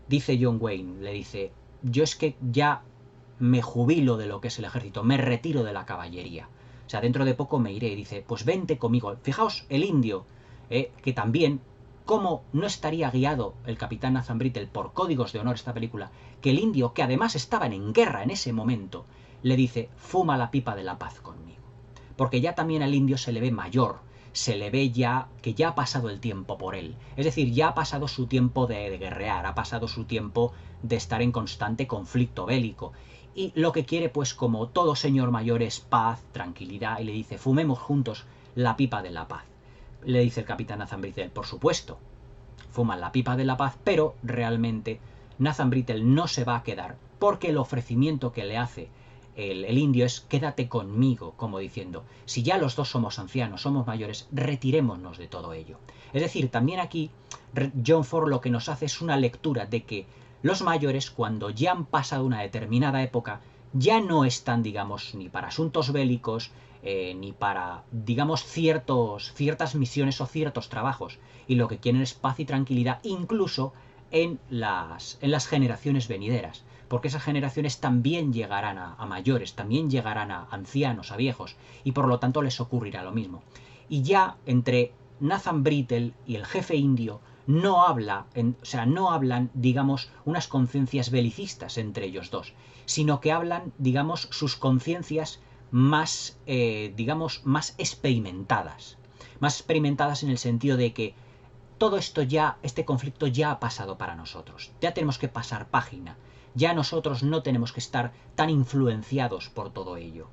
Dice John Wayne, le dice: yo es que ya me jubilo de lo que es el ejército, me retiro de la caballería. O sea, dentro de poco me iré. Y dice, pues vente conmigo. Fijaos, el indio, que también, cómo no estaría guiado el capitán Nathan Brittle por códigos de honor esta película, que el indio, que además estaban en guerra en ese momento, le dice, fuma la pipa de la paz conmigo. Porque ya también al indio se le ve mayor, se le ve ya que ya ha pasado el tiempo por él. Es decir, ya ha pasado su tiempo de guerrear, ha pasado su tiempo de estar en constante conflicto bélico. Y lo que quiere, pues como todo señor mayor, es paz, tranquilidad, y le dice, fumemos juntos la pipa de la paz. Le dice el capitán Nathan Brittle, por supuesto, fuman la pipa de la paz, pero realmente Nathan Brittle no se va a quedar, porque el ofrecimiento que le hace el indio es quédate conmigo, como diciendo, si ya los dos somos ancianos, somos mayores, retirémonos de todo ello. Es decir, también aquí John Ford lo que nos hace es una lectura de que los mayores, cuando ya han pasado una determinada época, ya no están, digamos, ni para asuntos bélicos, ni para, digamos, ciertas misiones o ciertos trabajos. Y lo que quieren es paz y tranquilidad, incluso en las generaciones venideras. Porque esas generaciones también llegarán a mayores, también llegarán a ancianos, a viejos, y por lo tanto les ocurrirá lo mismo. Y ya entre Nathan Brittle y el jefe indio no hablan, digamos, unas conciencias belicistas entre ellos dos, sino que hablan, digamos, sus conciencias más, digamos, más experimentadas en el sentido de que todo esto ya, este conflicto ya ha pasado para nosotros, ya tenemos que pasar página, ya nosotros no tenemos que estar tan influenciados por todo ello.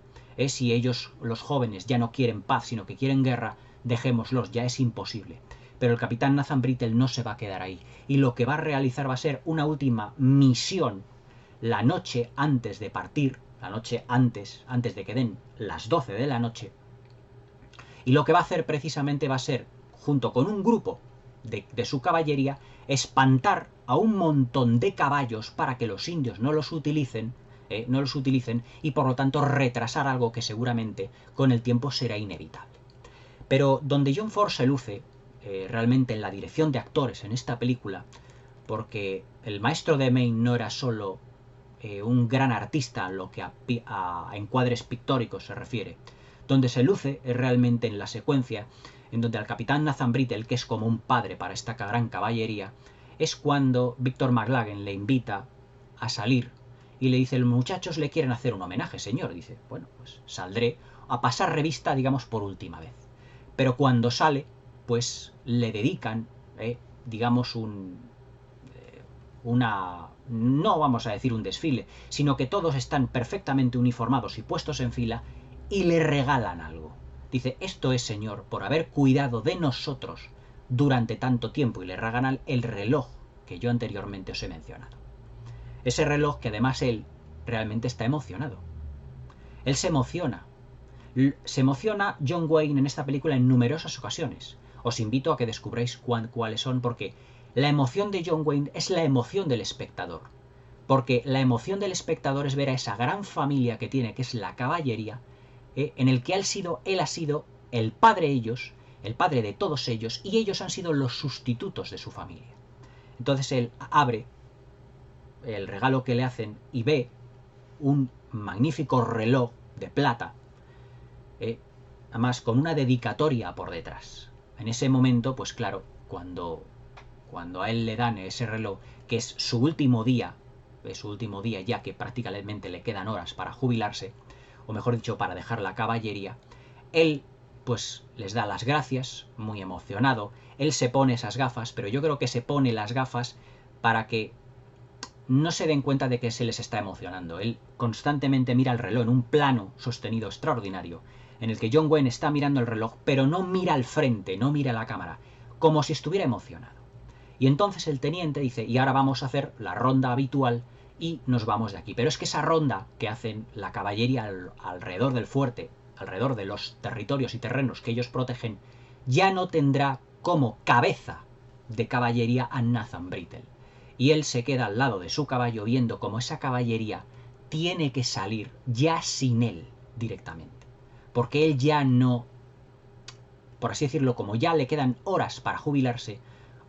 Si ellos, los jóvenes, ya no quieren paz, sino que quieren guerra, dejémoslos, ya es imposible. Pero el capitán Nathan Brittle no se va a quedar ahí, y lo que va a realizar va a ser una última misión la noche antes de partir, la noche antes de que den las 12 de la noche, y lo que va a hacer precisamente va a ser, junto con un grupo de su caballería, espantar a un montón de caballos para que los indios no los utilicen y por lo tanto retrasar algo que seguramente con el tiempo será inevitable. Pero donde John Ford se luce realmente en la dirección de actores en esta película, porque el maestro de Maine no era solo un gran artista en lo que a encuadres pictóricos se refiere. Donde se luce es realmente en la secuencia en donde al capitán Nathan Brittle, que es como un padre para esta gran caballería, es cuando Victor McLaglen le invita a salir y le dice, los muchachos le quieren hacer un homenaje, señor. Dice, bueno, pues saldré a pasar revista, digamos, por última vez. Pero cuando sale, pues le dedican, digamos, no vamos a decir un desfile, sino que todos están perfectamente uniformados y puestos en fila y le regalan algo. Dice, esto es, señor, por haber cuidado de nosotros durante tanto tiempo, y le regalan el reloj que yo anteriormente os he mencionado. Ese reloj que además él realmente está emocionado. Él se emociona. Se emociona John Wayne en esta película en numerosas ocasiones. Os invito a que descubráis cuáles son, porque la emoción de John Wayne es la emoción del espectador. Porque la emoción del espectador es ver a esa gran familia que tiene, que es la caballería, en el que él ha sido el padre de ellos, el padre de todos ellos, y ellos han sido los sustitutos de su familia. Entonces él abre el regalo que le hacen y ve un magnífico reloj de plata, además con una dedicatoria por detrás. En ese momento, pues claro, cuando a él le dan ese reloj, que es su último día ya que prácticamente le quedan horas para jubilarse, o mejor dicho, para dejar la caballería, él pues les da las gracias, muy emocionado. Él se pone esas gafas, pero yo creo que se pone las gafas para que no se den cuenta de que se les está emocionando. Él constantemente mira el reloj en un plano sostenido extraordinario, en el que John Wayne está mirando el reloj, pero no mira al frente, no mira a la cámara, como si estuviera emocionado. Y entonces el teniente dice, y ahora vamos a hacer la ronda habitual y nos vamos de aquí. Pero es que esa ronda que hacen la caballería alrededor del fuerte, alrededor de los territorios y terrenos que ellos protegen, ya no tendrá como cabeza de caballería a Nathan Brittle. Y él se queda al lado de su caballo viendo cómo esa caballería tiene que salir ya sin él directamente. Porque él ya no, por así decirlo, como ya le quedan horas para jubilarse,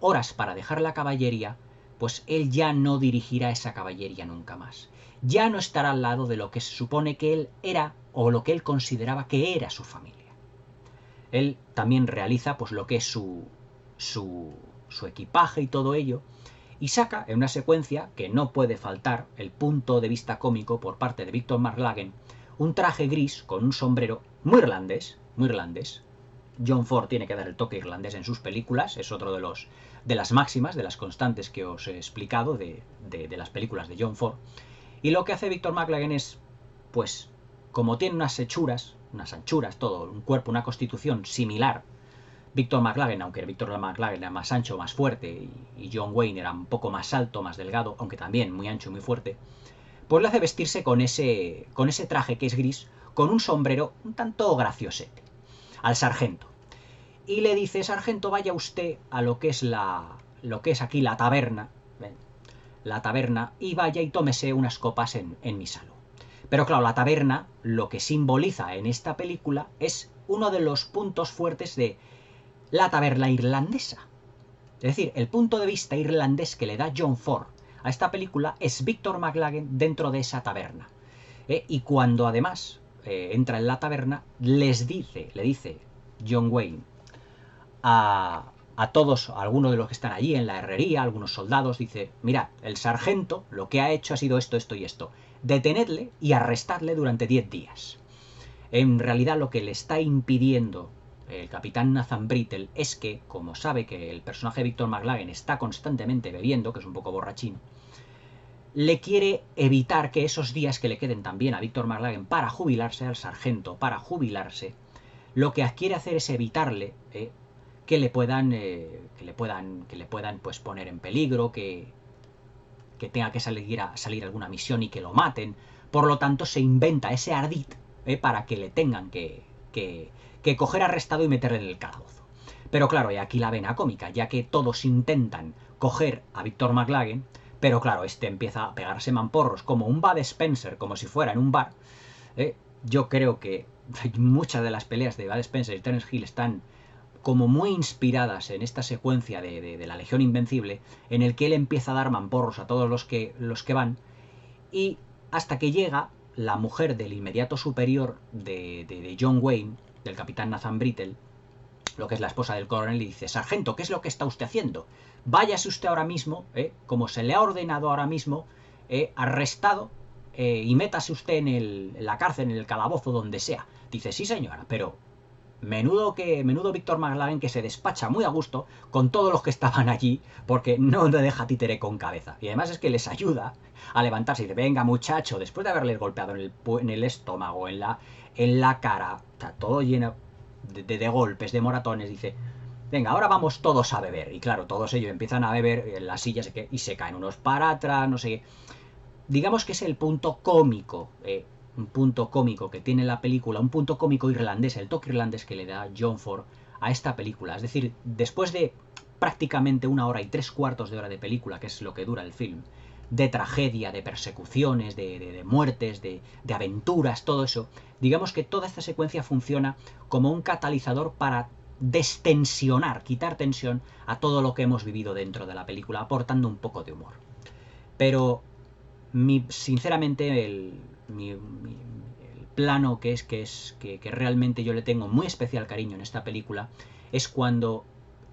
horas para dejar la caballería, pues él ya no dirigirá esa caballería nunca más. Ya no estará al lado de lo que se supone que él era o lo que él consideraba que era su familia. Él también realiza pues lo que es su equipaje y todo ello, y saca en una secuencia que no puede faltar el punto de vista cómico por parte de Victor McLaglen, un traje gris con un sombrero muy irlandés, muy irlandés. John Ford tiene que dar el toque irlandés en sus películas, es otro de las máximas, de las constantes que os he explicado de las películas de John Ford. Y lo que hace Victor McLaglen es, pues, como tiene unas anchuras, todo, un cuerpo, una constitución similar. Victor McLaglen, aunque Victor McLaglen era más ancho, más fuerte, y John Wayne era un poco más alto, más delgado, aunque también muy ancho y muy fuerte, pues le hace vestirse con ese traje que es gris, con un sombrero un tanto graciosete, al sargento. Y le dice: sargento, vaya usted a lo que es aquí la taberna, y vaya y tómese unas copas en mi salón. Pero claro, la taberna, lo que simboliza en esta película, es uno de los puntos fuertes de la taberna irlandesa. Es decir, el punto de vista irlandés que le da John Ford a esta película es Victor McLaglen dentro de esa taberna. Y cuando además entra en la taberna, le dice John Wayne a todos, a algunos de los que están allí en la herrería, algunos soldados, dice: mirad, el sargento lo que ha hecho ha sido esto, esto y esto. Detenedle y arrestadle durante 10 días. En realidad lo que le está impidiendo el capitán Nathan Brittle es que, como sabe que el personaje de Victor McLaglen está constantemente bebiendo, que es un poco borrachín, le quiere evitar que esos días que le queden también a Victor McLaglen para jubilarse, al sargento, para jubilarse, lo que quiere hacer es evitarle que le puedan pues poner en peligro, que tenga que salir alguna misión y que lo maten. Por lo tanto, se inventa ese ardid para que le tengan que coger arrestado y meterle en el calabozo. Pero claro, y aquí la vena cómica, ya que todos intentan coger a Victor McLaglen, pero claro, este empieza a pegarse mamporros como un Bud Spencer, como si fuera en un bar. Yo creo que muchas de las peleas de Bud Spencer y Terence Hill están como muy inspiradas en esta secuencia de la Legión Invencible, en el que él empieza a dar mamporros a todos los que van, y hasta que llega la mujer del inmediato superior de John Wayne, del capitán Nathan Brittle, lo que es la esposa del coronel, y dice: sargento, ¿qué es lo que está usted haciendo? Váyase usted ahora mismo, como se le ha ordenado ahora mismo, arrestado, y métase usted en la cárcel, en el calabozo, donde sea. Dice: sí, señora, pero menudo Victor McLaglen, que se despacha muy a gusto con todos los que estaban allí, porque no le deja títere con cabeza. Y además es que les ayuda a levantarse y dice: venga, muchacho, después de haberles golpeado en el estómago, en la cara, está todo lleno de golpes, de moratones, dice: venga, ahora vamos todos a beber. Y claro, todos ellos empiezan a beber en las sillas y se caen unos para atrás, no sé qué. Digamos que es el punto cómico, un punto cómico que tiene la película, un punto cómico irlandés, el toque irlandés que le da John Ford a esta película. Es decir, después de prácticamente 1 hora y 3/4 de hora de película, que es lo que dura el film, de tragedia, de persecuciones, de muertes, de aventuras, todo eso, digamos que toda esta secuencia funciona como un catalizador para destensionar, quitar tensión a todo lo que hemos vivido dentro de la película, aportando un poco de humor. Pero sinceramente el plano que realmente yo le tengo muy especial cariño en esta película es cuando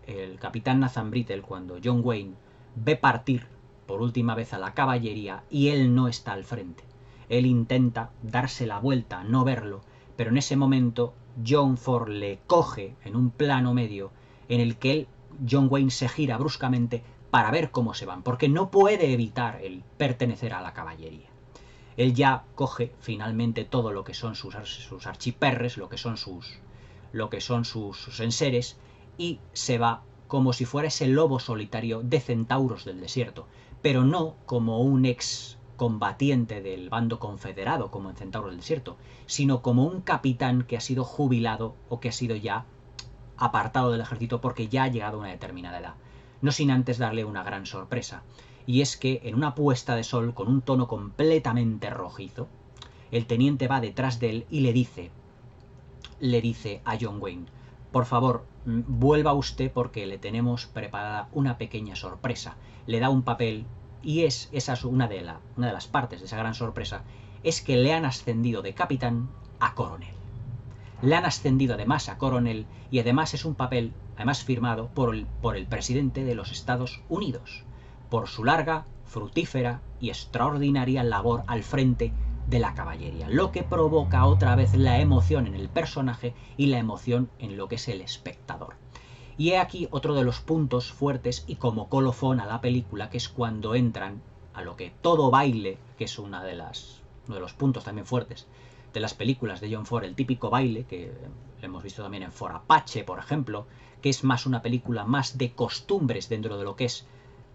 el capitán Nathan Brittle, cuando John Wayne ve partir por última vez a la caballería y él no está al frente. Él intenta darse la vuelta, no verlo, pero en ese momento John Ford le coge en un plano medio en el que John Wayne se gira bruscamente para ver cómo se van, porque no puede evitar el pertenecer a la caballería. Él ya coge finalmente todo lo que son sus archiperres, lo que son sus enseres, y se va como si fuera ese lobo solitario de centauros del desierto, pero no como un ex combatiente del bando confederado como en Centauros del Desierto, sino como un capitán que ha sido jubilado o que ha sido ya apartado del ejército porque ya ha llegado a una determinada edad. No sin antes darle una gran sorpresa, y es que en una puesta de sol con un tono completamente rojizo, el teniente va detrás de él y le dice a John Wayne: por favor, vuelva usted porque le tenemos preparada una pequeña sorpresa. Le da un papel y esa es una de las partes de esa gran sorpresa, es que le han ascendido de capitán a coronel. Le han ascendido además a coronel y además es un papel, además firmado por el presidente de los Estados Unidos, por su larga, fructífera y extraordinaria labor al frente de la caballería, lo que provoca otra vez la emoción en el personaje y la emoción en lo que es el espectador. Y he aquí otro de los puntos fuertes y como colofón a la película, que es cuando entran a lo que todo baile, que es uno de los puntos también fuertes de las películas de John Ford, el típico baile, que hemos visto también en Ford Apache, por ejemplo, que es más una película más de costumbres dentro de lo que es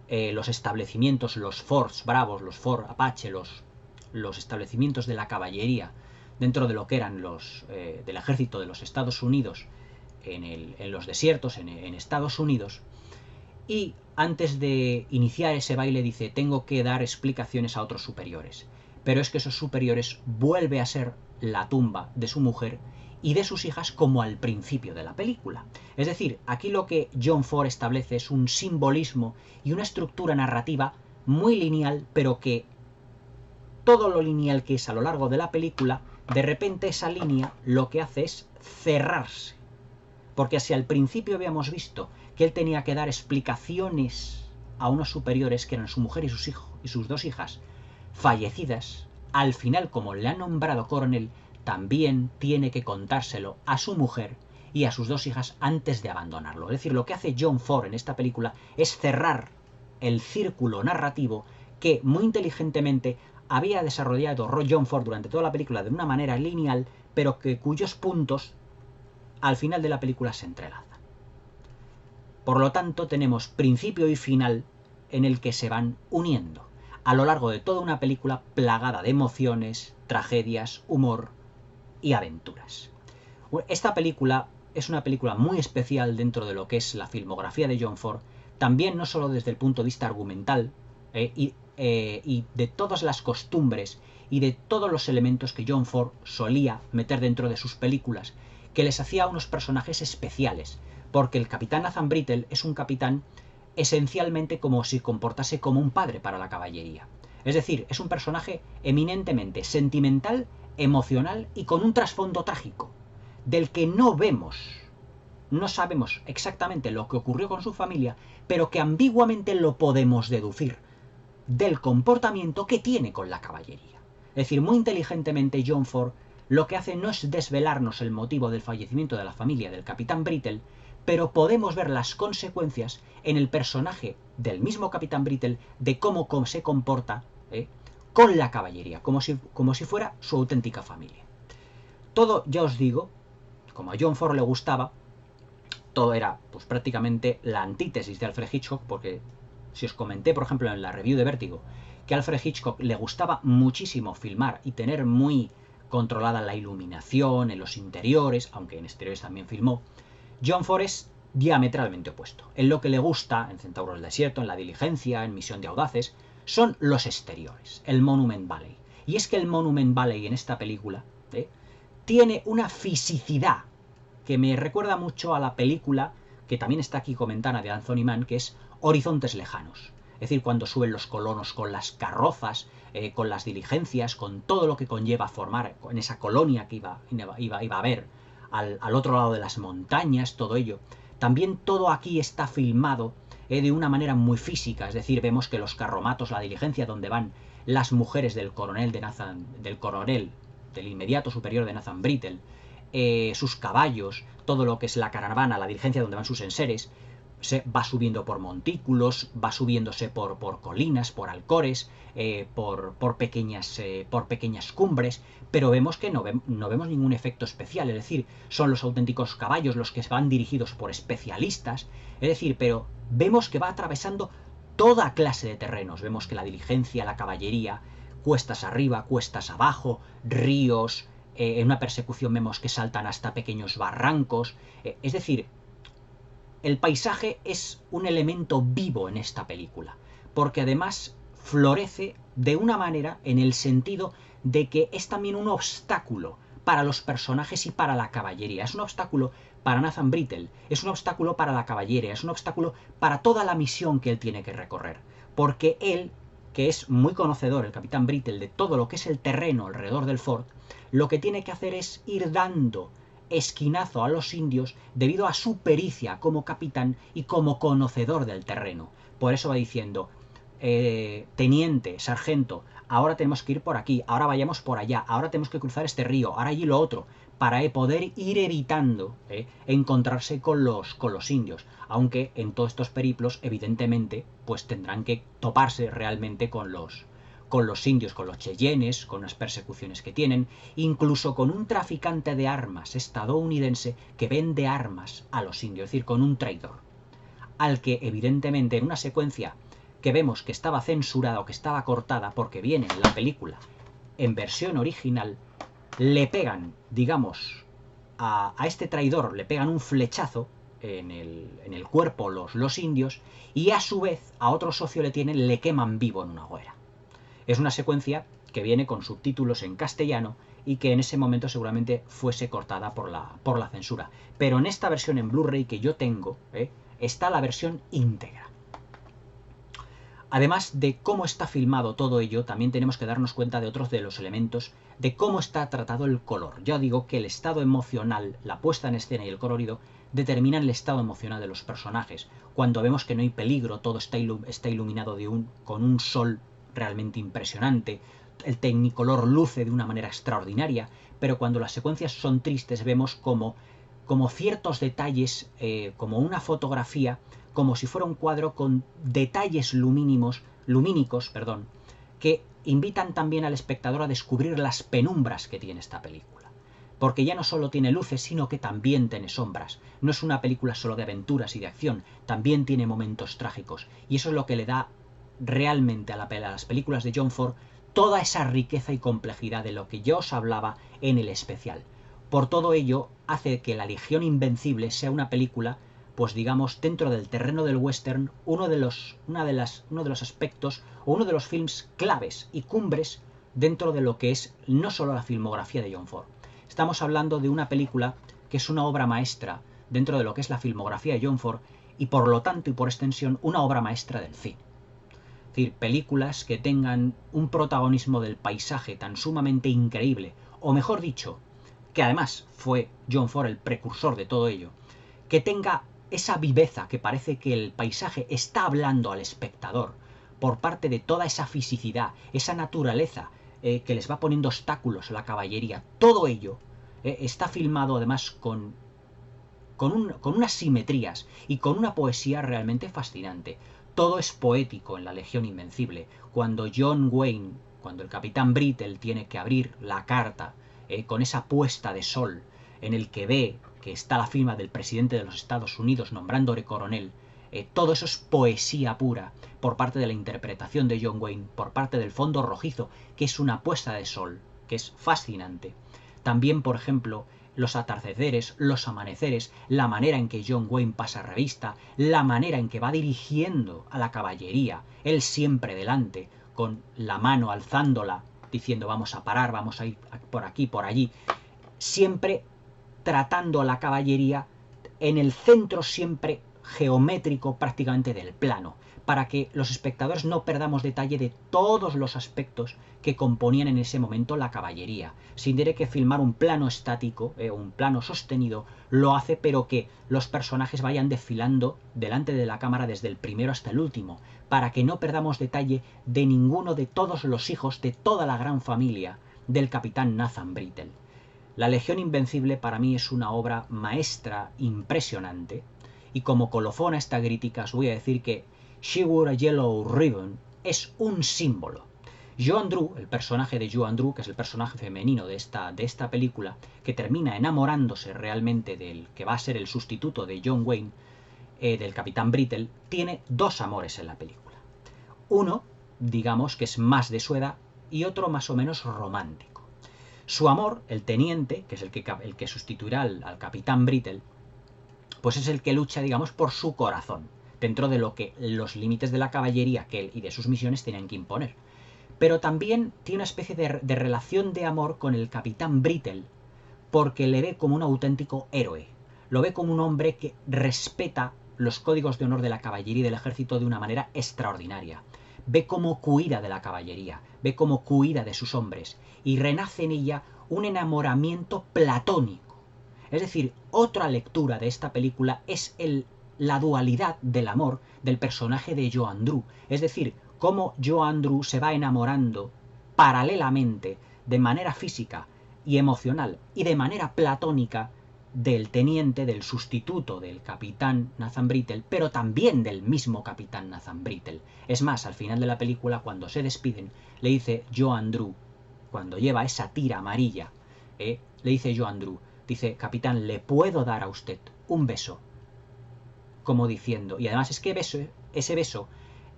los establecimientos, los Fords Bravos, los Ford Apache, los establecimientos de la caballería dentro de lo que eran del ejército de los Estados Unidos en los desiertos, en Estados Unidos. Y antes de iniciar ese baile dice, tengo que dar explicaciones a otros superiores. Pero es que esos superiores vuelve a ser la tumba de su mujer y de sus hijas como al principio de la película. Es decir, aquí lo que John Ford establece es un simbolismo y una estructura narrativa muy lineal, pero que todo lo lineal que es a lo largo de la película, de repente esa línea lo que hace es cerrarse. Porque si al principio habíamos visto que él tenía que dar explicaciones a unos superiores que eran su mujer y sus dos hijas fallecidas, al final, como le han nombrado coronel, también tiene que contárselo a su mujer y a sus dos hijas antes de abandonarlo. Es decir, lo que hace John Ford en esta película es cerrar el círculo narrativo que muy inteligentemente había desarrollado John Ford durante toda la película de una manera lineal, pero cuyos puntos al final de la película se entrelazan. Por lo tanto, tenemos principio y final en el que se van uniendo a lo largo de toda una película plagada de emociones, tragedias, humor y aventuras. Esta película es una película muy especial dentro de lo que es la filmografía de John Ford, también no solo desde el punto de vista argumental y de todas las costumbres y de todos los elementos que John Ford solía meter dentro de sus películas, que les hacía unos personajes especiales, porque el capitán Nathan Brittle es un capitán esencialmente como si comportase como un padre para la caballería. Es decir, es un personaje eminentemente sentimental, emocional y con un trasfondo trágico, del que no sabemos exactamente lo que ocurrió con su familia, pero que ambiguamente lo podemos deducir del comportamiento que tiene con la caballería. Es decir, muy inteligentemente John Ford lo que hace no es desvelarnos el motivo del fallecimiento de la familia del capitán Brittle, pero podemos ver las consecuencias en el personaje del mismo capitán Brittle de cómo se comporta con la caballería, como si fuera su auténtica familia. Todo, ya os digo, como a John Ford le gustaba, todo era pues prácticamente la antítesis de Alfred Hitchcock, porque si os comenté, por ejemplo, en la review de Vértigo, que a Alfred Hitchcock le gustaba muchísimo filmar y tener muy controlada la iluminación en los interiores, aunque en exteriores también filmó, John Ford es diametralmente opuesto. En lo que le gusta, en Centauro del Desierto, en La Diligencia, en Misión de Audaces, son los exteriores, el Monument Valley. Y es que el Monument Valley en esta película tiene una fisicidad que me recuerda mucho a la película que también está aquí comentada de Anthony Mann, que es Horizontes Lejanos. Es decir, cuando suben los colonos con las carrozas, con las diligencias, con todo lo que conlleva formar en esa colonia que iba a haber al otro lado de las montañas, todo ello. También todo aquí está filmado de una manera muy física, es decir, vemos que los carromatos, la diligencia donde van las mujeres del coronel, del inmediato superior de Nathan Brittle, sus caballos, todo lo que es la caravana, la diligencia donde van sus enseres, se va subiendo por montículos, va subiéndose por colinas, por alcores, por pequeñas cumbres, pero vemos que no vemos ningún efecto especial, es decir, son los auténticos caballos los que van dirigidos por especialistas, es decir, pero vemos que va atravesando toda clase de terrenos, vemos que la diligencia, la caballería, cuestas arriba, cuestas abajo, ríos, en una persecución vemos que saltan hasta pequeños barrancos, es decir, el paisaje es un elemento vivo en esta película, porque además florece de una manera en el sentido de que es también un obstáculo para los personajes y para la caballería. Es un obstáculo para Nathan Brittle, es un obstáculo para la caballería, es un obstáculo para toda la misión que él tiene que recorrer. Porque él, que es muy conocedor, el capitán Brittle, de todo lo que es el terreno alrededor del fort, lo que tiene que hacer es ir dando esquinazo a los indios debido a su pericia como capitán y como conocedor del terreno. Por eso va diciendo, teniente, sargento, ahora tenemos que ir por aquí, ahora vayamos por allá, ahora tenemos que cruzar este río, ahora allí lo otro, para poder ir evitando encontrarse con los indios. Aunque en todos estos periplos, evidentemente, pues tendrán que toparse realmente con los indios, con los cheyennes, con las persecuciones que tienen, incluso con un traficante de armas estadounidense que vende armas a los indios, es decir, con un traidor, al que evidentemente en una secuencia que vemos que estaba censurada o que estaba cortada porque viene en la película en versión original, le pegan, digamos, a este traidor, le pegan un flechazo en el cuerpo los indios, y a su vez a otro socio le queman vivo en una hoguera. Es una secuencia que viene con subtítulos en castellano y que en ese momento seguramente fuese cortada por la censura. Pero en esta versión en Blu-ray que yo tengo, está la versión íntegra. Además de cómo está filmado todo ello, también tenemos que darnos cuenta de otros de los elementos de cómo está tratado el color. Ya digo que el estado emocional, la puesta en escena y el colorido determinan el estado emocional de los personajes. Cuando vemos que no hay peligro, todo está iluminado con un sol realmente impresionante, el Technicolor luce de una manera extraordinaria, pero cuando las secuencias son tristes vemos como ciertos detalles, como una fotografía, como si fuera un cuadro con detalles lumínicos, que invitan también al espectador a descubrir las penumbras que tiene esta película. Porque ya no solo tiene luces, sino que también tiene sombras. No es una película solo de aventuras y de acción, también tiene momentos trágicos. Y eso es lo que le da realmente a las películas de John Ford toda esa riqueza y complejidad de lo que yo os hablaba en el especial. Por todo ello, hace que La Legión Invencible sea una película, pues digamos, dentro del terreno del western, uno de los aspectos o uno de los films claves y cumbres dentro de lo que es no solo la filmografía de John Ford. Estamos hablando de una película que es una obra maestra dentro de lo que es la filmografía de John Ford y por lo tanto y por extensión una obra maestra del cine. Es decir, películas que tengan un protagonismo del paisaje tan sumamente increíble, o mejor dicho, que además fue John Ford el precursor de todo ello, que tenga esa viveza que parece que el paisaje está hablando al espectador por parte de toda esa fisicidad, esa naturaleza que les va poniendo obstáculos a la caballería. Todo ello está filmado además con unas simetrías y con una poesía realmente fascinante. Todo es poético en La Legión Invencible. Cuando John Wayne, cuando el capitán Brittle tiene que abrir la carta con esa puesta de sol en el que ve que está la firma del presidente de los Estados Unidos nombrándole coronel, todo eso es poesía pura por parte de la interpretación de John Wayne, por parte del fondo rojizo, que es una puesta de sol, que es fascinante. También, por ejemplo, los atardeceres, los amaneceres, la manera en que John Wayne pasa revista, la manera en que va dirigiendo a la caballería, él siempre delante, con la mano alzándola, diciendo vamos a parar, vamos a ir por aquí, por allí, siempre tratando a la caballería en el centro siempre geométrico prácticamente del plano, para que los espectadores no perdamos detalle de todos los aspectos que componían en ese momento la caballería. Sin tener que filmar un plano estático, un plano sostenido, lo hace, pero que los personajes vayan desfilando delante de la cámara desde el primero hasta el último, para que no perdamos detalle de ninguno de todos los hijos de toda la gran familia del capitán Nathan Brittle. La Legión Invencible para mí es una obra maestra impresionante, y como colofón a esta crítica os voy a decir que She Wore a Yellow Ribbon es un símbolo. Joan Drew, el personaje de Joan Drew, que es el personaje femenino de esta película, que termina enamorándose realmente del que va a ser el sustituto de John Wayne, del capitán Brittle, tiene dos amores en la película. Uno, digamos, que es más de su edad, y otro más o menos romántico. Su amor, el teniente, que es el que sustituirá al capitán Brittle, pues es el que lucha, digamos, por su corazón, dentro de lo que los límites de la caballería que él y de sus misiones tienen que imponer. Pero también tiene una especie de relación de amor con el capitán Brittle, porque le ve como un auténtico héroe. lo ve como un hombre que respeta los códigos de honor de la caballería y del ejército de una manera extraordinaria. Ve cómo cuida de la caballería, ve cómo cuida de sus hombres, y renace en ella un enamoramiento platónico. Es decir, otra lectura de esta película es la dualidad del amor del personaje de Joandrew. Es decir, cómo Joandrew se va enamorando paralelamente, de manera física y emocional, y de manera platónica, del teniente, del sustituto del capitán Nathan Brittle, pero también del mismo capitán Nathan Brittle. Es más, al final de la película, cuando se despiden, le dice Joandrew, cuando lleva esa tira amarilla, le dice Joandrew, dice, capitán, ¿le puedo dar a usted un beso? Como diciendo, y además es que ese beso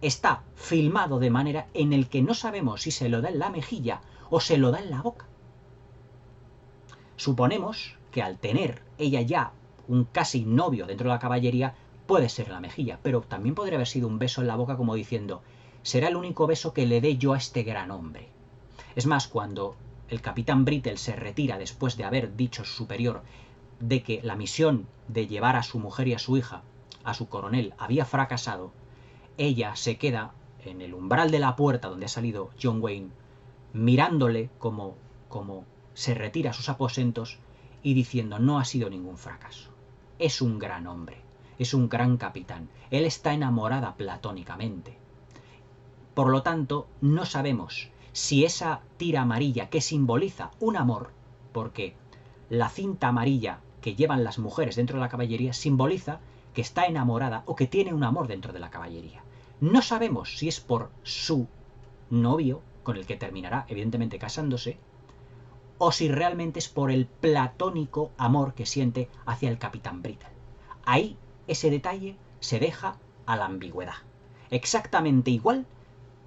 está filmado de manera en el que no sabemos si se lo da en la mejilla o se lo da en la boca. Suponemos que al tener ella ya un casi novio dentro de la caballería, puede ser en la mejilla, pero también podría haber sido un beso en la boca, como diciendo, será el único beso que le dé yo a este gran hombre. Es más, cuando el capitán Brittle se retira después de haber dicho su superior de que la misión de llevar a su mujer y a su hija, a su coronel, había fracasado, ella se queda en el umbral de la puerta donde ha salido John Wayne, mirándole como se retira a sus aposentos y diciendo, no ha sido ningún fracaso. Es un gran hombre, es un gran capitán. Él está enamorada platónicamente. Por lo tanto, no sabemos si esa tira amarilla que simboliza un amor, porque la cinta amarilla que llevan las mujeres dentro de la caballería simboliza que está enamorada o que tiene un amor dentro de la caballería. No sabemos si es por su novio, con el que terminará evidentemente casándose, o si realmente es por el platónico amor que siente hacia el capitán Brittle. Ahí ese detalle se deja a la ambigüedad. Exactamente igual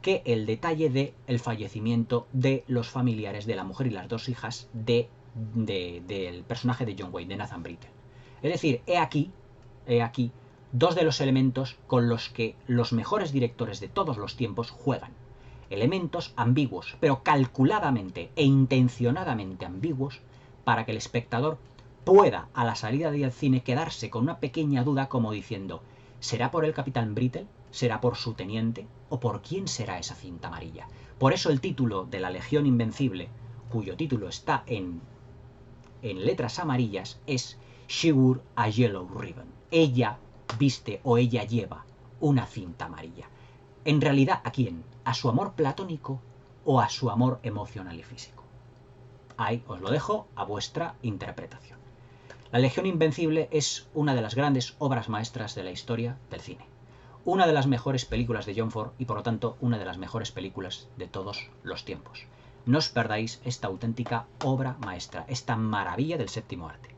que el detalle del fallecimiento de los familiares de la mujer y las dos hijas del personaje de John Wayne, de Nathan Brittle. Es decir, he aquí dos de los elementos con los que los mejores directores de todos los tiempos juegan. Elementos ambiguos, pero calculadamente e intencionadamente ambiguos, para que el espectador pueda, a la salida del cine, quedarse con una pequeña duda como diciendo, ¿será por el capitán Brittle? ¿Será por su teniente? ¿O por quién será esa cinta amarilla? Por eso el título de La Legión Invencible, cuyo título está en letras amarillas, es She wore a yellow ribbon. Ella viste o ella lleva una cinta amarilla. En realidad, ¿a quién? ¿A su amor platónico o a su amor emocional y físico? Ahí os lo dejo a vuestra interpretación. La Legión Invencible es una de las grandes obras maestras de la historia del cine. Una de las mejores películas de John Ford y por lo tanto una de las mejores películas de todos los tiempos. No os perdáis esta auténtica obra maestra, esta maravilla del séptimo arte.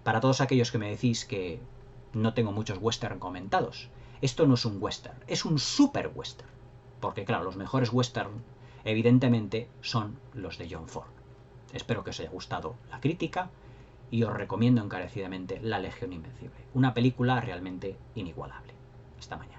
Para todos aquellos que me decís que no tengo muchos western comentados, esto no es un western, es un super western. Porque claro, los mejores western evidentemente son los de John Ford. Espero que os haya gustado la crítica y os recomiendo encarecidamente La Legión Invencible. Una película realmente inigualable. Hasta mañana.